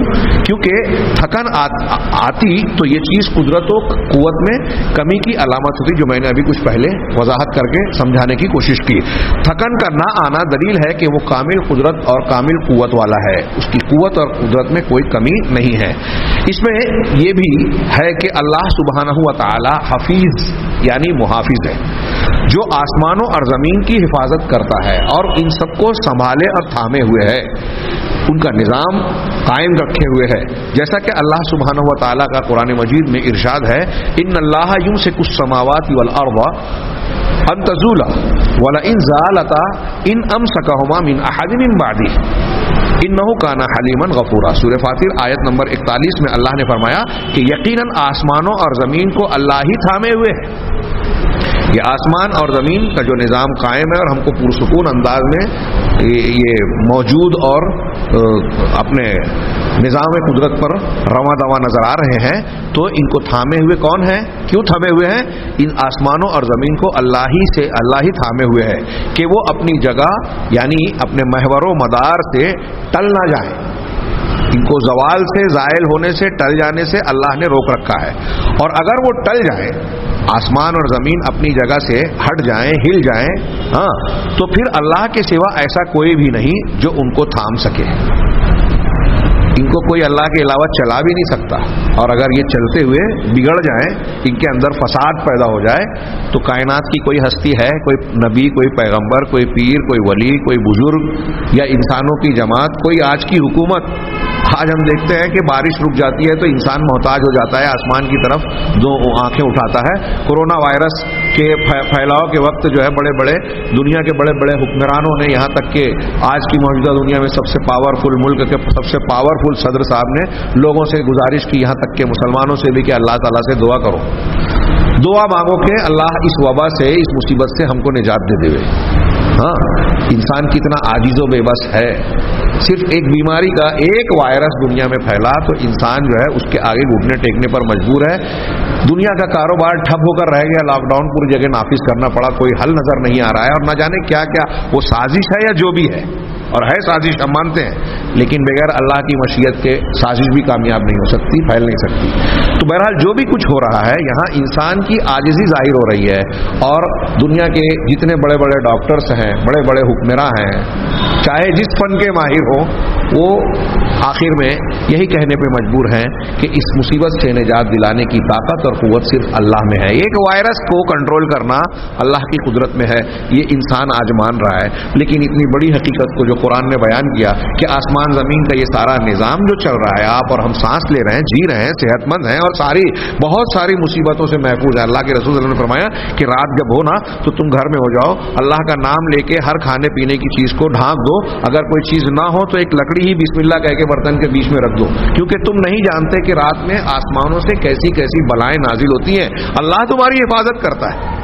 کیونکہ تھکن آتی تو یہ چیز قدرت و قوت میں کمی کی علامت ہوتی, جو میں نے ابھی کچھ پہلے وضاحت کر کے سمجھانے کی کوشش کی. تھکن کا نہ آنا دلیل ہے کہ وہ کامل قدرت اور کامل قوت والا ہے, اس کی قوت اور قدرت میں کوئی کمی نہیں ہے. اس میں یہ بھی ہے کہ اللہ سبحانہ و تعالی حفیظ یعنی محافظ ہے, جو آسمانوں اور زمین کی حفاظت کرتا ہے اور ان سب کو سنبھالے اور تھامے ہوئے ہے, ان کا نظام قائم رکھے ہوئے ہے. جیسا کہ اللہ سبحانہ و تعالیٰ کا قرآن مجید میں ارشاد ہے, ان اللہ یمسک السماوات والارض ان تزولا ولئن زالتا ان امسکہما من احد من بعدہ انہ کان حلیما غفورا. سورہ فاطر آیت نمبر 41 میں اللہ نے فرمایا کہ یقیناً آسمانوں اور زمین کو اللہ ہی تھامے ہوئے ہے. یہ آسمان اور زمین کا جو نظام قائم ہے اور ہم کو پرسکون انداز میں یہ موجود اور اپنے نظام قدرت پر رواں دواں نظر آ رہے ہیں, تو ان کو تھامے ہوئے کون ہیں؟ کیوں تھامے ہوئے ہیں؟ ان آسمانوں اور زمین کو اللہ ہی تھامے ہوئے ہے کہ وہ اپنی جگہ یعنی اپنے محور و مدار سے ٹل نہ جائیں. ان کو زوال سے، زائل ہونے سے، ٹل جانے سے اللہ نے روک رکھا ہے. اور اگر وہ ٹل جائیں، آسمان اور زمین اپنی جگہ سے ہٹ جائیں، ہل جائیں، تو پھر اللہ کے سوا ایسا کوئی بھی نہیں جو ان کو تھام سکے. ان کو کوئی اللہ کے علاوہ چلا بھی نہیں سکتا. اور اگر یہ چلتے ہوئے بگڑ جائیں، ان کے اندر فساد پیدا ہو جائے، تو کائنات کی کوئی ہستی ہے، کوئی نبی، کوئی پیغمبر، کوئی پیر، کوئی ولی، کوئی بزرگ یا انسانوں کی جماعت، کوئی آج کی حکومت. آج ہم دیکھتے ہیں کہ بارش رک جاتی ہے تو انسان محتاج ہو جاتا ہے آسمان کی طرف، دو آنکھیں اٹھاتا ہے. کورونا وائرس کے پھیلاؤ کے وقت جو ہے بڑے بڑے دنیا کے بڑے بڑے حکمرانوں نے، یہاں تک کہ آج کی موجودہ دنیا میں سب سے پاورفل ملک کے سب سے پاورفل صدر صاحب نے لوگوں سے گزارش کی، یہاں تک کہ مسلمانوں سے بھی، کہ اللہ تعالیٰ سے دعا کرو، دعا مانگو کہ اللہ اس وبا سے، اس مصیبت سے ہم کو نجات دے دے. انسان کتنا عاجز و بے بس ہے. صرف ایک بیماری کا ایک وائرس دنیا میں پھیلا تو انسان جو ہے اس کے آگے گھٹنے ٹیکنے پر مجبور ہے. دنیا کا کاروبار ٹھپ ہو کر رہ گیا، لاک ڈاؤن پوری جگہ نافذ کرنا پڑا، کوئی حل نظر نہیں آ رہا ہے. اور نہ جانے کیا کیا وہ سازش ہے یا جو بھی ہے، اور ہے سازش ہم مانتے ہیں، لیکن بغیر اللہ کی مشیت کے سازش بھی کامیاب نہیں ہو سکتی، پھیل نہیں سکتی. تو بہرحال جو بھی کچھ ہو رہا ہے یہاں انسان کی عاجزی ظاہر ہو رہی ہے. اور دنیا کے جتنے بڑے بڑے ڈاکٹرز ہیں، بڑے بڑے حکمراں ہیں، چاہے جس فن کے ماہر ہوں، وہ آخر میں یہی کہنے پہ مجبور ہیں کہ اس مصیبت سے نجات دلانے کی طاقت اور قوت صرف اللہ میں ہے. ایک وائرس کو کنٹرول کرنا اللہ کی قدرت میں ہے، یہ انسان آج مان رہا ہے. لیکن اتنی بڑی حقیقت کو جو قرآن نے بیان کیا کہ آسمان زمین کا یہ سارا نظام جو چل رہا ہے، آپ اور ہم سانس لے رہے ہیں، جی رہے ہیں، صحت مند ہیں، اور بہت ساری مصیبتوں سے محفوظ ہے. اللہ کے رسول صلی اللہ علیہ وسلم نے فرمایا کہ رات جب ہو نا تو تم گھر میں ہو جاؤ، اللہ کا نام لے کے ہر کھانے پینے کی چیز کو ڈھانک دو، اگر کوئی چیز نہ ہو تو ایک لکڑی ہی بسم اللہ کہہ کے برتن کے بیچ میں رکھ دو، کیونکہ تم نہیں جانتے کہ رات میں آسمانوں سے کیسی کیسی بلائیں نازل ہوتی ہیں. اللہ تمہاری حفاظت کرتا ہے.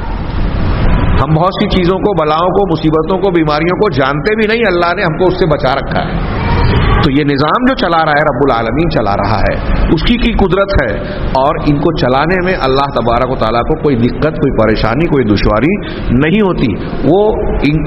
ہم بہت سی چیزوں کو، بلاؤں کو، مصیبتوں کو، بیماریوں کو جانتے بھی نہیں، اللہ نے ہم کو اس سے بچا رکھا ہے. تو یہ نظام جو چلا رہا ہے رب العالمین چلا رہا ہے، اس کی قدرت ہے. اور ان کو چلانے میں اللہ تبارک و تعالیٰ کو کوئی دقت، کوئی پریشانی، کوئی دشواری نہیں ہوتی. وہ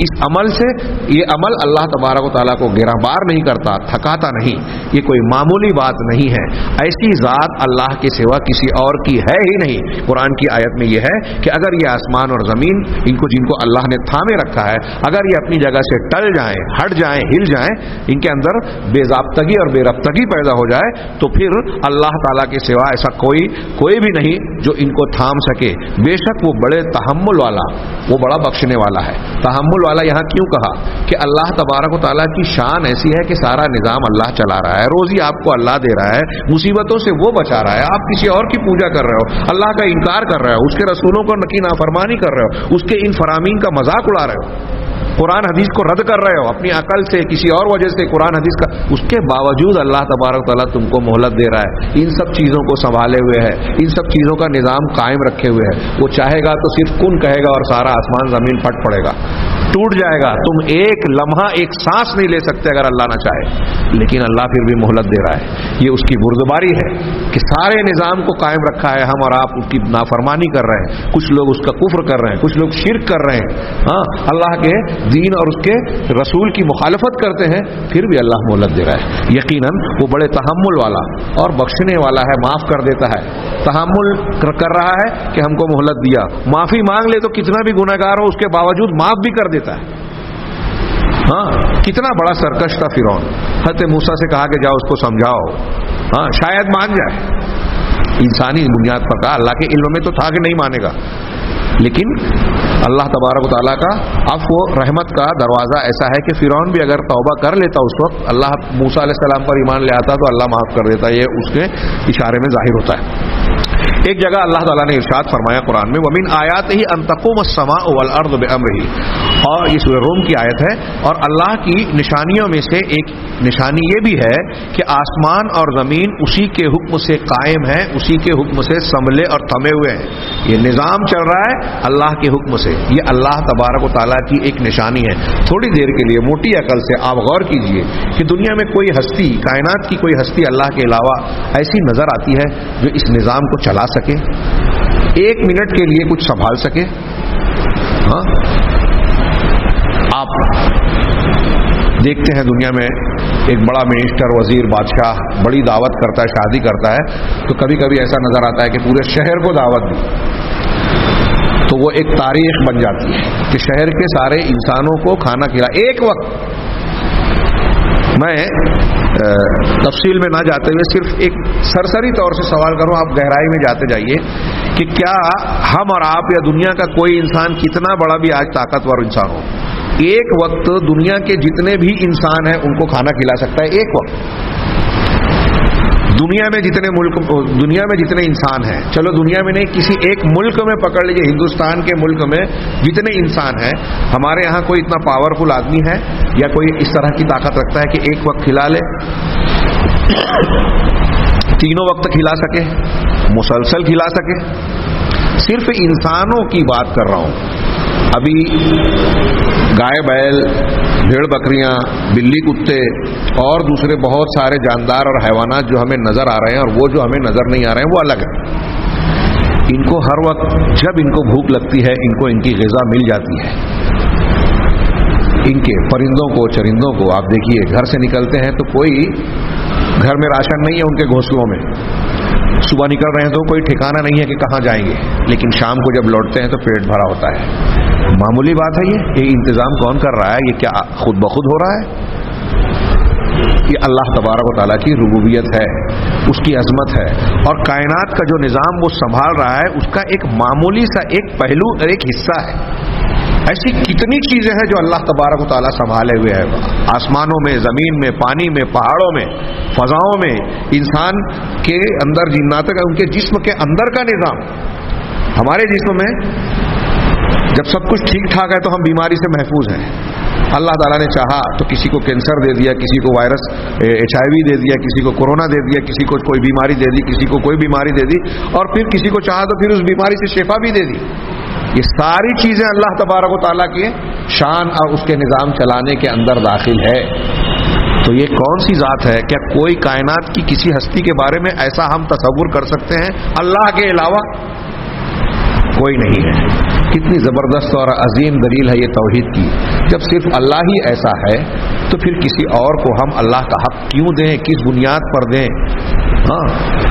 اس عمل سے، یہ عمل اللہ تبارک و تعالیٰ کو گرہبار نہیں کرتا، تھکاتا نہیں. یہ کوئی معمولی بات نہیں ہے. ایسی ذات اللہ کے سوا کسی اور کی ہے ہی نہیں. قرآن کی آیت میں یہ ہے کہ اگر یہ آسمان اور زمین، جن کو اللہ نے تھامے رکھا ہے، اگر یہ اپنی جگہ سے ٹل جائیں، ہٹ جائیں، ہل جائیں، ان کے اندر بے ضابطگی اور بے ربطگی پیدا ہو جائے، تو پھر اللہ تعالیٰ کے سوا ایسا کوئی بھی نہیں جو ان کو تھام سکے. بے شک وہ بڑے تحمل والا، وہ بڑا بخشنے والا ہے. تحمل والا یہاں کیوں کہا؟ کہ اللہ تبارک و تعالیٰ کی شان ایسی ہے کہ سارا نظام اللہ چلا رہا ہے، روزی آپ کو اللہ دے رہا ہے، مصیبتوں سے وہ بچا رہا ہے. آپ کسی اور کی پوجا کر رہے ہو، اللہ کا انکار کر رہے ہو، اس کے رسولوں کو کی نافرمانی کر رہے ہو، اس کے ان فرامین کا مذاق اڑا رہے ہو، قرآن حدیث کو رد کر رہے ہو اپنی عقل سے، کسی اور وجہ سے قرآن حدیث کا، اس کے باوجود اللہ تبارک تعالیٰ تم کو مہلت دے رہا ہے. ان سب چیزوں کو سنبھالے ہوئے ہے، ان سب چیزوں کا نظام قائم رکھے ہوئے ہے. وہ چاہے گا تو صرف کن کہے گا اور سارا آسمان زمین پھٹ پڑے گا، ٹوٹ جائے گا. تم ایک لمحہ، ایک سانس نہیں لے سکتے اگر اللہ نہ چاہے. لیکن اللہ پھر بھی مہلت دے رہا ہے. یہ اس کی بردباری ہے کہ سارے نظام کو قائم رکھا ہے، ہم اور آپ اس کی نافرمانی کر رہے ہیں. کچھ لوگ اس کا کفر کر رہے ہیں، کچھ لوگ شرک کر رہے ہیں، اللہ کے دین اور اس کے رسول کی مخالفت کرتے ہیں، پھر بھی اللہ مہلت دے رہا ہے. یقیناً وہ بڑے تحمل والا اور بخشنے والا ہے، معاف کر دیتا ہے. تحمل کر رہا ہے کہ ہم کو مہلت دیا، معافی مانگ لے تو کتنا بھی گنہگار ہو اس کے باوجود معاف بھی کر دیتا ہے. کتنا بڑا سرکش تھا فرعون. حضرت موسیٰ سے کہا کہ جاؤ اس کو سمجھاؤ، شاید مان جائے. انسانی بنیاد پر کہا، اللہ کے علم میں تو تھا کہ نہیں مانے گا، لیکن اللہ تبارک و تعالیٰ کا عفو و رحمت کا دروازہ ایسا ہے کہ فرعون بھی اگر توبہ کر لیتا اس وقت، اللہ موسیٰ علیہ السلام پر ایمان لے آتا تو اللہ معاف کر دیتا. یہ اس کے اشارے میں ظاہر ہوتا ہے. ایک جگہ اللہ تعالیٰ نے ارشاد فرمایا قرآن میں، وَمِنْ آیَاتِهِ أَن تَقُومَ السَّمَاءُ وَالْأَرْضُ بِأَمْرِهِ، اور یہ سورہ روم کی آیت ہے. اور اللہ کی نشانیوں میں سے ایک نشانی یہ بھی ہے کہ آسمان اور زمین اسی کے حکم سے قائم ہیں، اسی کے حکم سے سنبھلے اور تھمے ہوئے ہیں. یہ نظام چل رہا ہے اللہ کے حکم سے. یہ اللہ تبارک و تعالیٰ کی ایک نشانی ہے. تھوڑی دیر کے لیے موٹی عقل سے آپ غور کیجئے کہ دنیا میں کوئی ہستی، کائنات کی کوئی ہستی اللہ کے علاوہ ایسی نظر آتی ہے جو اس نظام کو چلا سکے، ایک منٹ کے لیے کچھ سنبھال سکے؟ آپ دیکھتے ہیں دنیا میں ایک بڑا منسٹر، وزیر، بادشاہ بڑی دعوت کرتا ہے، شادی کرتا ہے، تو کبھی کبھی ایسا نظر آتا ہے کہ پورے شہر کو دعوت دی، تو وہ ایک تاریخ بن جاتی ہے کہ شہر کے سارے انسانوں کو کھانا کھلا ایک وقت۔ میں تفصیل میں نہ جاتے ہوئے صرف ایک سرسری طور سے سوال کروں، آپ گہرائی میں جاتے جائیے کہ کیا ہم اور آپ یا دنیا کا کوئی انسان، کتنا بڑا بھی آج طاقتور انسان ہو، ایک وقت دنیا کے جتنے بھی انسان ہیں ان کو کھانا کھلا سکتا ہے؟ ایک وقت دنیا میں جتنے انسان ہیں، چلو دنیا میں نہیں، کسی ایک ملک میں پکڑ لیجیے، ہندوستان کے ملک میں جتنے انسان ہیں، ہمارے یہاں کوئی اتنا پاورفل آدمی ہے یا کوئی اس طرح کی طاقت رکھتا ہے کہ ایک وقت کھلا لے، تینوں وقت کھلا سکے، مسلسل کھلا سکے؟ صرف انسانوں کی بات کر رہا ہوں۔ ابھی گائے بیل، بھیڑ بکریاں، بلی کتے اور دوسرے بہت سارے جاندار اور حیوانات جو ہمیں نظر آ رہے ہیں اور وہ جو ہمیں نظر نہیں آ رہے ہیں وہ الگ ہے۔ ان کو ہر وقت جب ان کو بھوک لگتی ہے ان کو ان کی غذا مل جاتی ہے۔ ان کے پرندوں کو، چرندوں کو آپ دیکھیے، گھر سے نکلتے ہیں تو کوئی گھر میں راشن نہیں ہے ان کے گھونسلوں میں، صبح نکل رہے ہیں تو کوئی ٹھکانہ نہیں ہے کہ کہاں جائیں گے، لیکن شام کو جب لوٹتے ہیں تو پیٹ بھرا ہوتا ہے۔ معمولی بات ہے یہ انتظام کون کر رہا ہے؟ یہ کیا خود بخود ہو رہا ہے؟ یہ اللہ تبارک و تعالیٰ کی ربوبیت ہے، اس کی عظمت ہے، اور کائنات کا جو نظام وہ سنبھال رہا ہے اس کا ایک معمولی سا ایک پہلو اور ایک حصہ ہے۔ ایسی کتنی چیزیں ہیں جو اللہ تبارک و تعالیٰ سنبھالے ہوئے ہے، آسمانوں میں، زمین میں، پانی میں، پہاڑوں میں، فضاؤں میں، انسان کے اندر، جنات کا، ان کے جسم کے اندر کا نظام۔ ہمارے جسم میں جب سب کچھ ٹھیک ٹھاک ہے تو ہم بیماری سے محفوظ ہیں۔ اللہ تعالیٰ نے چاہا تو کسی کو کینسر دے دیا، کسی کو وائرس HIV دے دیا، کسی کو کورونا دے دیا، کسی کو کوئی بیماری دے دی، کسی کو کوئی بیماری دے دی، اور پھر کسی کو چاہا تو پھر اس بیماری سے شفا بھی دے دی۔ یہ ساری چیزیں اللہ تبارک و تعالیٰ کے شان اور اس کے نظام چلانے کے اندر داخل ہے۔ تو یہ کون سی ذات ہے؟ کیا کوئی کائنات کی کسی ہستی کے بارے میں ایسا ہم تصور کر سکتے ہیں اللہ کے علاوہ؟ کوئی نہیں ہے۔ کتنی زبردست اور عظیم دلیل ہے یہ توحید کی۔ جب صرف اللہ ہی ایسا ہے تو پھر کسی اور کو ہم اللہ کا حق کیوں دیں، کس بنیاد پر دیں؟ ہاں،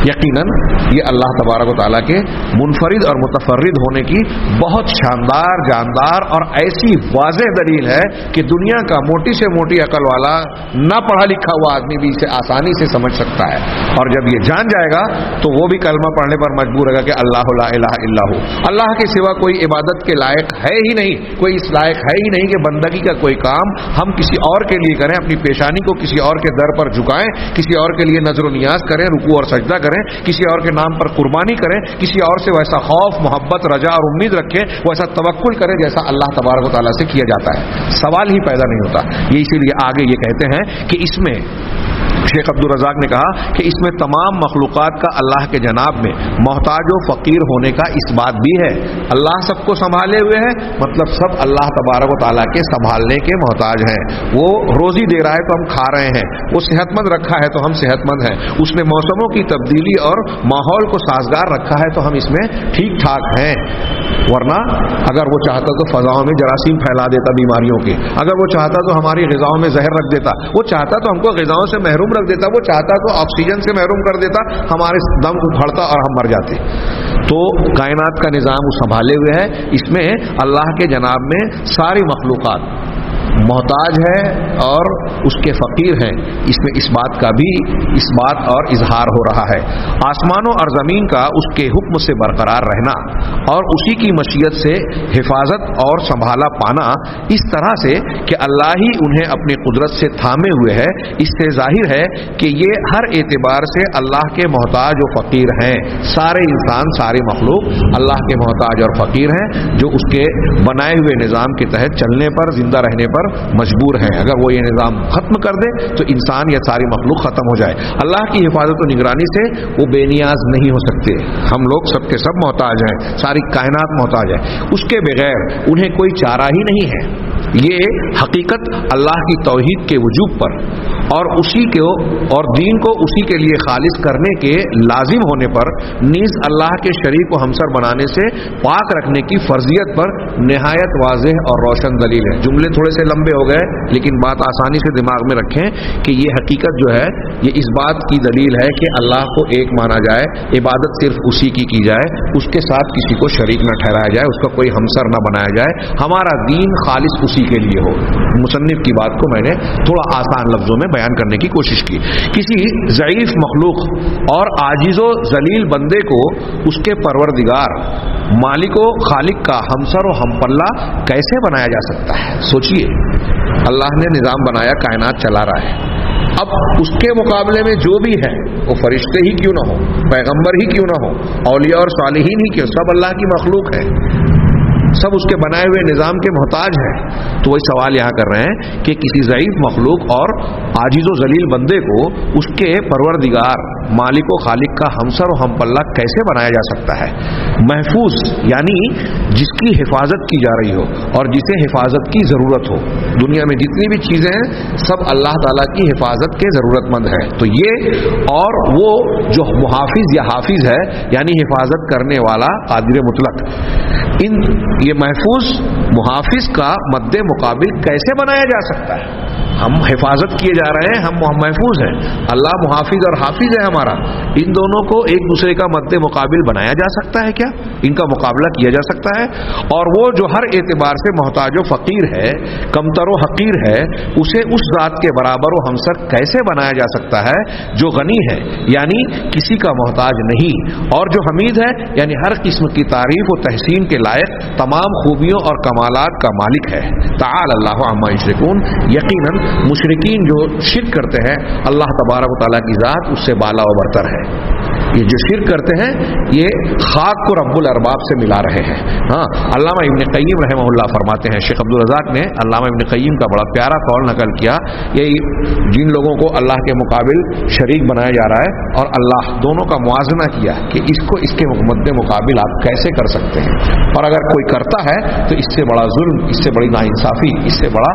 یقیناً یہ اللہ تبارک و تعالیٰ کے منفرد اور متفرد ہونے کی بہت شاندار، جاندار اور ایسی واضح دلیل ہے کہ دنیا کا موٹی سے موٹی عقل والا، نہ پڑھا لکھا ہوا آدمی بھی اسے آسانی سے سمجھ سکتا ہے، اور جب یہ جان جائے گا تو وہ بھی کلمہ پڑھنے پر مجبور ہوگا کہ اللہ لا الہ الا ہو، اللہ کے سوا کوئی عبادت کے لائق ہے ہی نہیں، کوئی اس لائق ہے ہی نہیں کہ بندگی کا کوئی کام ہم کسی اور کے لیے کریں، اپنی پیشانی کو کسی اور کے در پر جھکائیں، کسی اور کے لیے نظر و نیاز کریں، رکوع اور سجدہ کریں، کسی اور کے نام پر قربانی کریں، کسی اور سے ویسا خوف، محبت، رجا اور امید رکھیں، ویسا توکل کریں جیسا اللہ تبارک و تعالیٰ سے کیا جاتا ہے۔ سوال ہی پیدا نہیں ہوتا۔ یہ اسی لیے آگے یہ کہتے ہیں کہ اس میں شیخ عبد الرزاق نے کہا کہ اس میں تمام مخلوقات کا اللہ کے جناب میں محتاج و فقیر ہونے کا اس بات بھی ہے۔ اللہ سب کو سنبھالے ہوئے ہے، مطلب سب اللہ تبارک و تعالیٰ کے سنبھالنے کے محتاج ہیں۔ وہ روزی دے رہا ہے تو ہم کھا رہے ہیں، وہ صحت مند رکھا ہے تو ہم صحت مند ہیں، اس نے موسموں کی تبدیلی اور ماحول کو سازگار رکھا ہے تو ہم اس میں ٹھیک ٹھاک ہیں۔ ورنہ اگر وہ چاہتا تو فضاؤں میں جراثیم پھیلا دیتا بیماریوں کے، اگر وہ چاہتا تو ہماری غذاؤں میں زہر رکھ دیتا، وہ چاہتا تو ہم کو غذاؤں سے محروم رکھ دیتا، وہ چاہتا تو آکسیجن سے محروم کر دیتا، ہمارے دم اکھڑتا اور ہم مر جاتے۔ تو کائنات کا نظام وہ سنبھالے ہوئے ہے، اس میں اللہ کے جناب میں ساری مخلوقات محتاج ہے اور اس کے فقیر ہیں، اس میں اس بات کا بھی اس بات اور اظہار ہو رہا ہے۔ آسمانوں اور زمین کا اس کے حکم سے برقرار رہنا اور اسی کی مشیت سے حفاظت اور سنبھالا پانا اس طرح سے کہ اللہ ہی انہیں اپنی قدرت سے تھامے ہوئے ہے، اس سے ظاہر ہے کہ یہ ہر اعتبار سے اللہ کے محتاج و فقیر ہیں۔ سارے انسان، ساری مخلوق اللہ کے محتاج اور فقیر ہیں، جو اس کے بنائے ہوئے نظام کے تحت چلنے پر، زندہ رہنے پر مجبور ہیں۔ اگر وہ یہ نظام ختم کر دے تو انسان یا ساری مخلوق ختم ہو جائے۔ اللہ کی حفاظت و نگرانی سے وہ بے نیاز نہیں ہو سکتے۔ ہم لوگ سب کے سب محتاج ہیں، ساری کائنات محتاج ہے، اس کے بغیر انہیں کوئی چارہ ہی نہیں ہے۔ یہ حقیقت اللہ کی توحید کے وجوب پر اور اسی کو اور دین کو اسی کے لیے خالص کرنے کے لازم ہونے پر نیز اللہ کے شریک کو ہمسر بنانے سے پاک رکھنے کی فرضیت پر نہایت واضح اور روشن دلیل ہے. جملے تھوڑے سے لمبے ہو گئے لیکن بات آسانی سے دماغ میں رکھیں کہ یہ حقیقت جو ہے یہ اس بات کی دلیل ہے کہ اللہ کو ایک مانا جائے, عبادت صرف اسی کی جائے, اس کے ساتھ کسی کو شریک نہ ٹھہرایا جائے, اس کا کوئی ہمسر نہ بنایا جائے, ہمارا دین خالص اسی کے لیے ہو. مصنف کی بات کو میں نے تھوڑا آسان لفظوں میں بیان کرنے کی کوشش کی. کسی ضعیف مخلوق اور عاجز و ذلیل بندے کو اس کے پروردگار مالک و خالق کا ہمسر و ہم پلہ کیسے بنایا جا سکتا ہے؟ سوچئے, اللہ نے نظام بنایا, کائنات چلا رہا ہے. اب اس کے مقابلے میں جو بھی ہے وہ فرشتے ہی کیوں نہ ہو, پیغمبر ہی کیوں نہ ہو, اولیاء اور صالحین ہی کیوں, سب اللہ کی مخلوق ہے, سب اس کے بنائے ہوئے نظام کے محتاج ہیں. تو وہی سوال یہاں کر رہے ہیں کہ کسی ضعیف مخلوق اور عاجز و ذلیل بندے کو اس کے پروردگار مالک و خالق کا ہمسر و ہم پلہ کیسے بنایا جا سکتا ہے؟ محفوظ یعنی جس کی حفاظت کی جا رہی ہو اور جسے حفاظت کی ضرورت ہو. دنیا میں جتنی بھی چیزیں ہیں سب اللہ تعالیٰ کی حفاظت کے ضرورت مند ہے. تو یہ اور وہ جو محافظ یا حافظ ہے یعنی حفاظت کرنے والا قادر مطلق, یہ محفوظ محافظ کا مد مقابل کیسے بنایا جا سکتا ہے؟ ہم حفاظت کیے جا رہے ہیں, ہم محفوظ ہیں, اللہ محافظ اور حافظ ہے ہمارا. ان دونوں کو ایک دوسرے کا مد مقابل بنایا جا سکتا ہے کیا؟ ان کا مقابلہ کیا جا سکتا ہے؟ اور وہ جو ہر اعتبار سے محتاج و فقیر ہے, کمتر و حقیر ہے, اسے اس ذات کے برابر و ہمسر کیسے بنایا جا سکتا ہے جو غنی ہے یعنی کسی کا محتاج نہیں, اور جو حمید ہے یعنی ہر قسم کی تعریف و تحسین کے لائق تمام خوبیوں اور کمالات کا مالک ہے. تعالی اللہ عما یشرکون, یقیناً مشرکین جو شرک کرتے ہیں اللہ تبارک و تعالیٰ کی ذات اس سے بالا و برتر ہے. یہ جو شرک کرتے ہیں یہ خاک کو رب الارباب سے ملا رہے ہیں. ہاں, علامہ ابن قیم رحمہ اللہ فرماتے ہیں, شیخ عبدالرزاق نے علامہ ابن قیم کا بڑا پیارا قول نقل کیا, یہ جن لوگوں کو اللہ کے مقابل شریک بنایا جا رہا ہے اور اللہ, دونوں کا موازنہ کیا کہ اس کو اس کے مد مقابل آپ کیسے کر سکتے ہیں, اور اگر کوئی کرتا ہے تو اس سے بڑا ظلم, اس سے بڑی ناانصافی, اس سے بڑا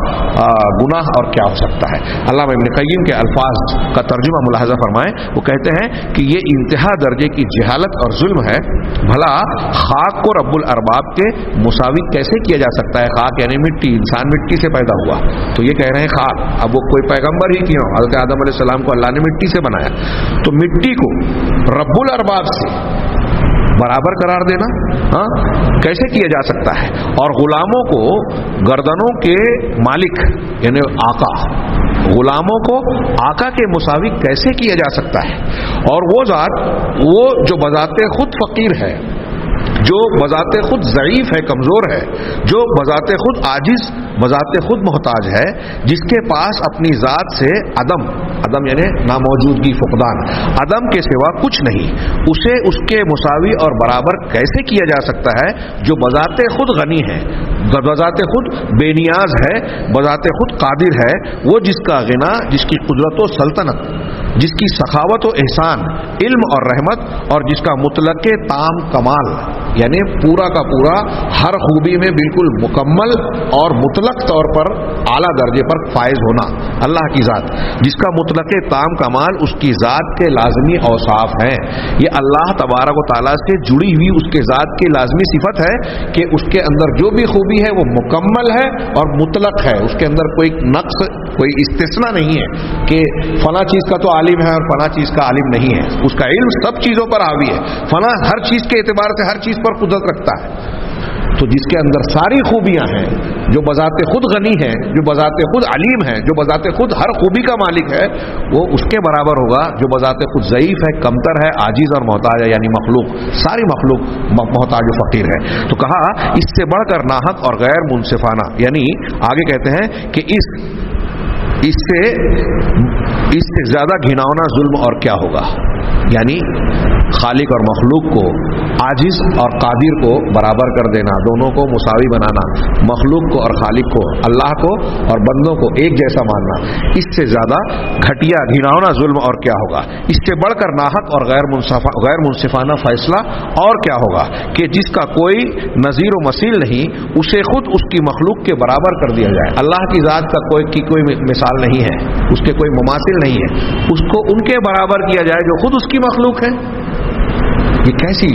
گناہ اور کیا ہو سکتا ہے. علامہ ابن قیم کے الفاظ کا ترجمہ ملاحظہ فرمائیں. وہ کہتے ہیں کہ یہ انتہا درجے کی جہالت اور ظلم ہے. بھلا خاک کو رب الارباب کے مساوی کیسے کیا جا سکتا ہے؟ خاک یعنی مٹی, انسان مٹی سے پیدا ہوا, تو یہ کہہ رہے ہیں خاک. اب وہ کوئی پیغمبر ہی کیوں, حضرت آدم علیہ السلام کو اللہ نے مٹی سے بنایا, تو مٹی کو رب الارباب سے برابر قرار دینا کیسے کیا جا سکتا ہے؟ اور غلاموں کو گردنوں کے مالک یعنی آقا, غلاموں کو آقا کے مساوی کیسے کیا جا سکتا ہے؟ اور وہ ذات, وہ جو بذات خود فقیر ہے, جو بذات خود ضعیف ہے, کمزور ہے, جو بذات خود عاجز, بذات خود محتاج ہے, جس کے پاس اپنی ذات سے عدم یعنی ناموجودگی, فقدان, عدم کے سوا کچھ نہیں, اسے اس کے مساوی اور برابر کیسے کیا جا سکتا ہے جو بذات خود غنی ہے, بذات خود بے نیاز ہے, بذات خود قادر ہے, وہ جس کا غنا, جس کی قدرت و سلطنت, جس کی سخاوت و احسان, علم اور رحمت, اور جس کا مطلق تام کمال یعنی پورا کا پورا ہر خوبی میں بالکل مکمل اور مطلق طور پر اعلیٰ درجے پر فائز ہونا, اللہ کی ذات جس کا مطلق تام کمال اس کی ذات کے لازمی اوصاف ہیں. یہ اللہ تبارک و تعالیٰ سے جڑی ہوئی اس کے ذات کی لازمی صفت ہے کہ اس کے اندر جو بھی خوبی ہے وہ مکمل ہے اور مطلق ہے, اس کے اندر کوئی نقص, کوئی استثناء نہیں ہے کہ فلاں چیز کا تو عالم ہے اور فلاں چیز کا عالم نہیں ہے. اس کا علم سب چیزوں پر حاوی ہے, فلاں ہر چیز کے اعتبار سے ہر چیز پر قدرت رکھتا ہے. تو جس کے اندر ساری خوبیاں ہیں, جو بذات خود غنی ہے, جو بذات خود علیم ہے, جو بذات خود ہر خوبی کا مالک ہے, وہ اس کے برابر ہوگا جو بذات خود ضعیف ہے, کمتر ہے, عاجز اور محتاج ہے, یعنی مخلوق, ساری مخلوق محتاج و فقیر ہے. تو کہا اس سے بڑھ کر ناحق اور غیر منصفانہ, یعنی آگے کہتے ہیں کہ اس سے زیادہ گھناؤنا ظلم اور کیا ہوگا. یعنی خالق اور مخلوق کو، عاجز اور قادر کو برابر کر دینا، دونوں کو مساوی بنانا، مخلوق کو اور خالق کو، اللہ کو اور بندوں کو ایک جیسا ماننا، اس سے زیادہ گھٹیا گھناؤنا ظلم اور کیا ہوگا؟ اس سے بڑھ کر ناحق اور غیر منصفانہ فیصلہ اور کیا ہوگا کہ جس کا کوئی نظیر و مثیل نہیں، اسے خود اس کی مخلوق کے برابر کر دیا جائے۔ اللہ کی ذات کا کوئی مثال نہیں ہے، اس کے کوئی مماثل نہیں ہے، اس کو ان کے برابر کیا جائے جو خود اس کی مخلوق ہے۔ یہ کیسی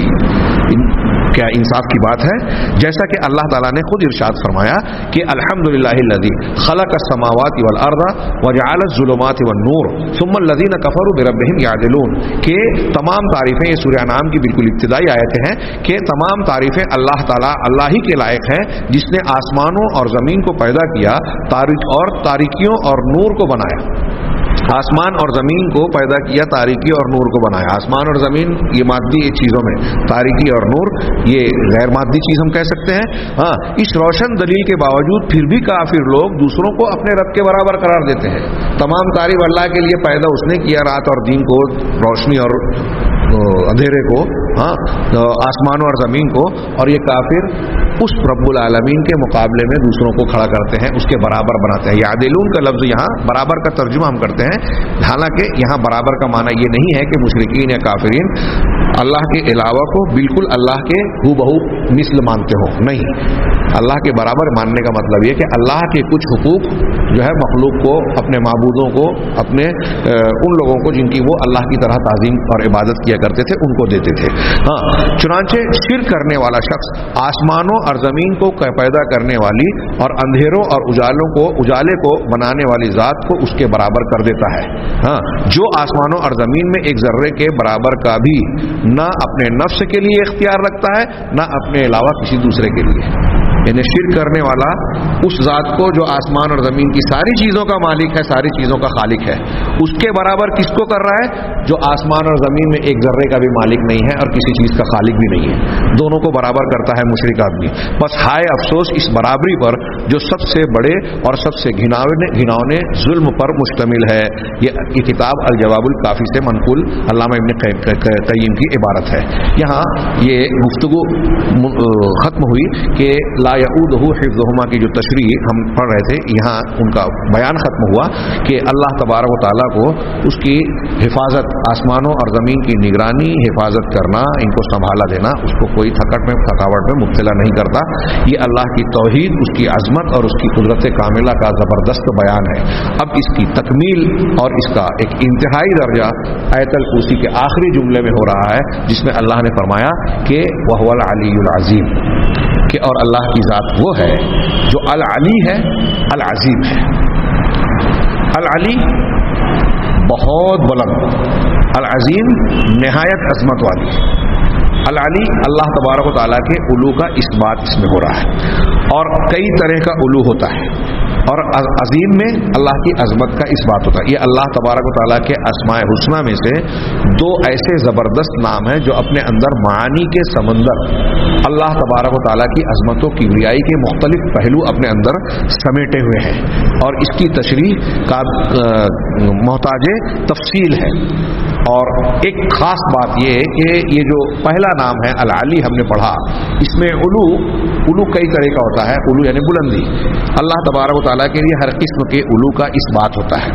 کیا انصاف کی بات ہے؟ جیسا کہ اللہ تعالیٰ نے خود ارشاد فرمایا کہ الحمدللہ الذی خلق السماوات والارض وجعل الظلمات والنور ثم الذین کفروا بربہم یعدلون، کہ تمام تعریفیں، یہ سورہ انعام کی بالکل ابتدائی آیتیں ہیں کہ تمام تعریفیں اللہ تعالیٰ اللہ ہی کے لائق ہیں جس نے آسمانوں اور زمین کو پیدا کیا اور تاریکیوں اور نور کو بنایا۔ آسمان اور زمین کو پیدا کیا، تاریکی اور نور کو بنایا۔ آسمان اور زمین یہ مادی چیزوں میں، تاریکی اور نور یہ غیر مادی چیز ہم کہہ سکتے ہیں۔ ہاں، اس روشن دلیل کے باوجود پھر بھی کافر لوگ دوسروں کو اپنے رب کے برابر قرار دیتے ہیں۔ تمام تعریف اللہ کے لیے، پیدا اس نے کیا رات اور دن کو، روشنی اور اندھیرے کو، ہاں آسمان اور زمین کو، اور یہ کافر اس رب العالمین کے مقابلے میں دوسروں کو کھڑا کرتے ہیں، اس کے برابر بناتے ہیں۔ یعدلون کا لفظ یہاں برابر کا ترجمہ ہم کرتے ہیں، حالانکہ یہاں برابر کا معنی یہ نہیں ہے کہ مشرکین یا کافرین اللہ کے علاوہ کو بالکل اللہ کے ہو بہو مثل مانتے ہو، نہیں۔ اللہ کے برابر ماننے کا مطلب یہ کہ اللہ کے کچھ حقوق جو ہے مخلوق کو، اپنے معبودوں کو، اپنے ان لوگوں کو جن کی وہ اللہ کی طرح تعظیم اور عبادت کیا کرتے تھے، ان کو دیتے تھے۔ ہاں، چنانچہ شرک کرنے والا شخص آسمانوں اور زمین کو پیدا کرنے والی اور اندھیروں اور اجالے کو بنانے والی ذات کو اس کے برابر کر دیتا ہے۔ ہاں، جو آسمانوں اور زمین میں ایک ذرے کے برابر کا بھی نہ اپنے نفس کے لیے اختیار رکھتا ہے، نہ اپنے علاوہ کسی دوسرے کے لیے۔ یعنی شرک کرنے والا اس ذات کو جو آسمان اور زمین کی ساری چیزوں کا مالک ہے، ساری چیزوں کا خالق ہے، اس کے برابر کس کو کر رہا ہے؟ جو آسمان اور زمین میں ایک ذرے کا بھی مالک نہیں ہے اور کسی چیز کا خالق بھی نہیں ہے، دونوں کو برابر کرتا ہے مشرک آدمی۔ بس ہائے افسوس اس برابری پر جو سب سے بڑے اور سب سے گھناؤنے ظلم پر مشتمل ہے۔ یہ کتاب الجواب الکافی سے منقول علامہ ابن قیم کی عبارت ہے۔ یہاں یہ گفتگو ختم ہوئی کہ لا یعودہ حفظہما کی جو تشریح ہم پڑھ رہے تھے، یہاں ان کا بیان ختم ہوا کہ اللہ تبارک و تعالیٰ کو اس کی حفاظت، آسمانوں اور زمین کی نگرانی، حفاظت کرنا، ان کو سنبھالا دینا، اس کو کوئی تھکاوٹ میں مبتلا نہیں کرتا۔ یہ اللہ کی توحید، اس کی عظمت اور اس کی قدرت کاملہ کا زبردست بیان ہے۔ اب اس کی تکمیل اور اس کا ایک انتہائی درجہ آیت الکرسی کے آخری جملے میں ہو رہا ہے، جس میں اللہ نے فرمایا کہ وَهُوَ الْعَلِيُّ الْعَظِيمُ، کہ اور اللہ کی ذات وہ ہے جو العلی ہے، العظیم ہے۔ العلی بہت بلند، العظیم نہایت عظمت والی۔ العلی اللہ تبارک و تعالیٰ کے علو کا اس بات اس میں ہو رہا ہے، اور کئی طرح کا علو ہوتا ہے، اور عظیم میں اللہ کی عظمت کا اس بات ہوتا ہے۔ یہ اللہ تبارک و تعالیٰ کے اسماء حسنہ میں سے دو ایسے زبردست نام ہیں جو اپنے اندر معانی کے سمندر، اللہ تبارک و تعالیٰ کی عظمت و کبریائی کے مختلف پہلو اپنے اندر سمیٹے ہوئے ہیں، اور اس کی تشریح کا محتاج تفصیل ہے۔ اور ایک خاص بات یہ ہے کہ یہ جو پہلا نام ہے العلی ہم نے پڑھا، اس میں علو کئی طرح کا ہوتا ہے۔ علو یعنی بلندی، اللہ تبارک و تعالیٰ کے لیے ہر قسم کے علو کا اس بات ہوتا ہے۔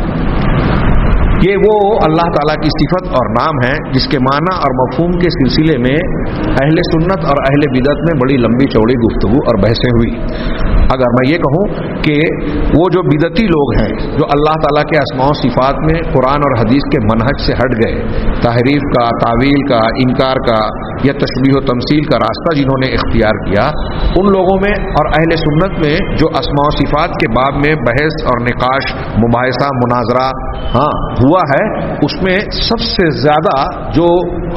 یہ وہ اللہ تعالیٰ کی صفت اور نام ہے جس کے معنی اور مفہوم کے سلسلے میں اہل سنت اور اہل بدعت میں بڑی لمبی چوڑی گفتگو اور بحثیں ہوئی۔ اگر میں یہ کہوں کہ وہ جو بدعتی لوگ ہیں جو اللہ تعالیٰ کے اسماء و صفات میں قرآن اور حدیث کے منہج سے ہٹ گئے، تحریف کا، تعویل کا، انکار کا یا تشبیہ و تمثیل کا راستہ جنہوں نے اختیار کیا، ان لوگوں میں اور اہل سنت میں جو اسماء و صفات کے باب میں بحث اور نقاش، مباحثہ، مناظرہ ہوا ہے، اس میں سب سے زیادہ جو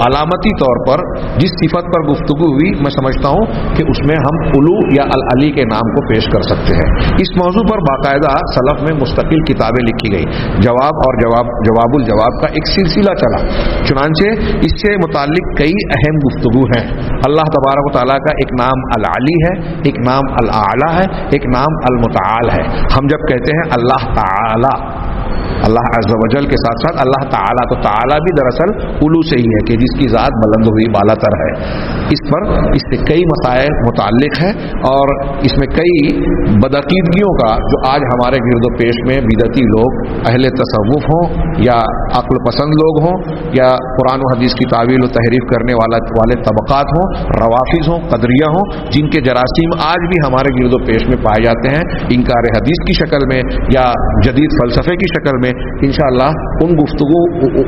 علامتی طور پر جس صفت پر گفتگو ہوئی، میں سمجھتا ہوں کہ اس میں ہم علو یا العلی کے نام کو پیش پیش کر سکتے ہیں۔ اس موضوع پر باقاعدہ سلف میں مستقل کتابیں لکھی گئی، جواب اور جواب الجواب کا ایک سلسلہ چلا، چنانچہ اس سے متعلق کئی اہم گفتگو ہیں۔ اللہ تبارک و تعالیٰ کا ایک نام العلی ہے، ایک نام الاعلی ہے، ایک نام المتعال ہے۔ ہم جب کہتے ہیں اللہ تعالی، اللہ عز و جل کے ساتھ ساتھ اللہ تعالیٰ، تو تعالیٰ بھی دراصل علو سے ہی ہے کہ جس کی ذات بلند ہوئی بالا تر ہے۔ اس سے کئی مسائل متعلق ہیں اور اس میں کئی بدعقیدگیوں کا جو آج ہمارے گرد و پیش میں بدعتی لوگ، اہل تصوف ہوں یا عقل پسند لوگ ہوں یا قرآن و حدیث کی تعویل و تحریف کرنے والے طبقات ہوں، روافظ ہوں، قدریہ ہوں، جن کے جراثیم آج بھی ہمارے گرد و پیش میں پائے جاتے ہیں، انکار حدیث کی شکل میں یا جدید فلسفے کی شکل میں، انشاءاللہ ان گفتگو،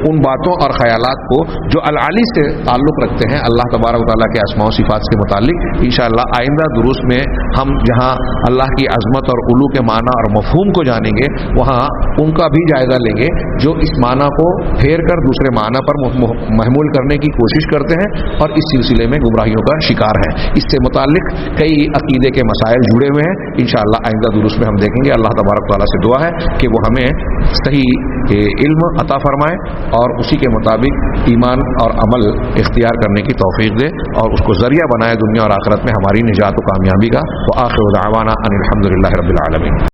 ان باتوں اور خیالات کو جو العلی سے تعلق رکھتے ہیں، اللہ تبارک و تعالیٰ کے اسماء و صفات سے متعلق، انشاءاللہ آئندہ دروس میں ہم جہاں اللہ کی عظمت اور علو کے معنی اور مفہوم کو جانیں گے، وہاں ان کا بھی جائزہ لیں گے جو اس معنی کو پھیر کر دوسرے معنی پر محمول کرنے کی کوشش کرتے ہیں اور اس سلسلے میں گمراہیوں کا شکار ہیں۔ اس سے متعلق کئی عقیدے کے مسائل جڑے ہوئے ہیں، انشاءاللہ آئندہ دروس میں ہم دیکھیں گے۔ اللہ تبارک و تعالیٰ سے دعا ہے کہ وہ ہمیں صحیح علم عطا فرمائے اور اسی کے مطابق ایمان اور عمل اختیار کرنے کی توفیق دے اور اس کو ذریعہ بنائے دنیا اور آخرت میں ہماری نجات و کامیابی کا۔ وآخر دعوانا ان الحمد للہ رب العالمین۔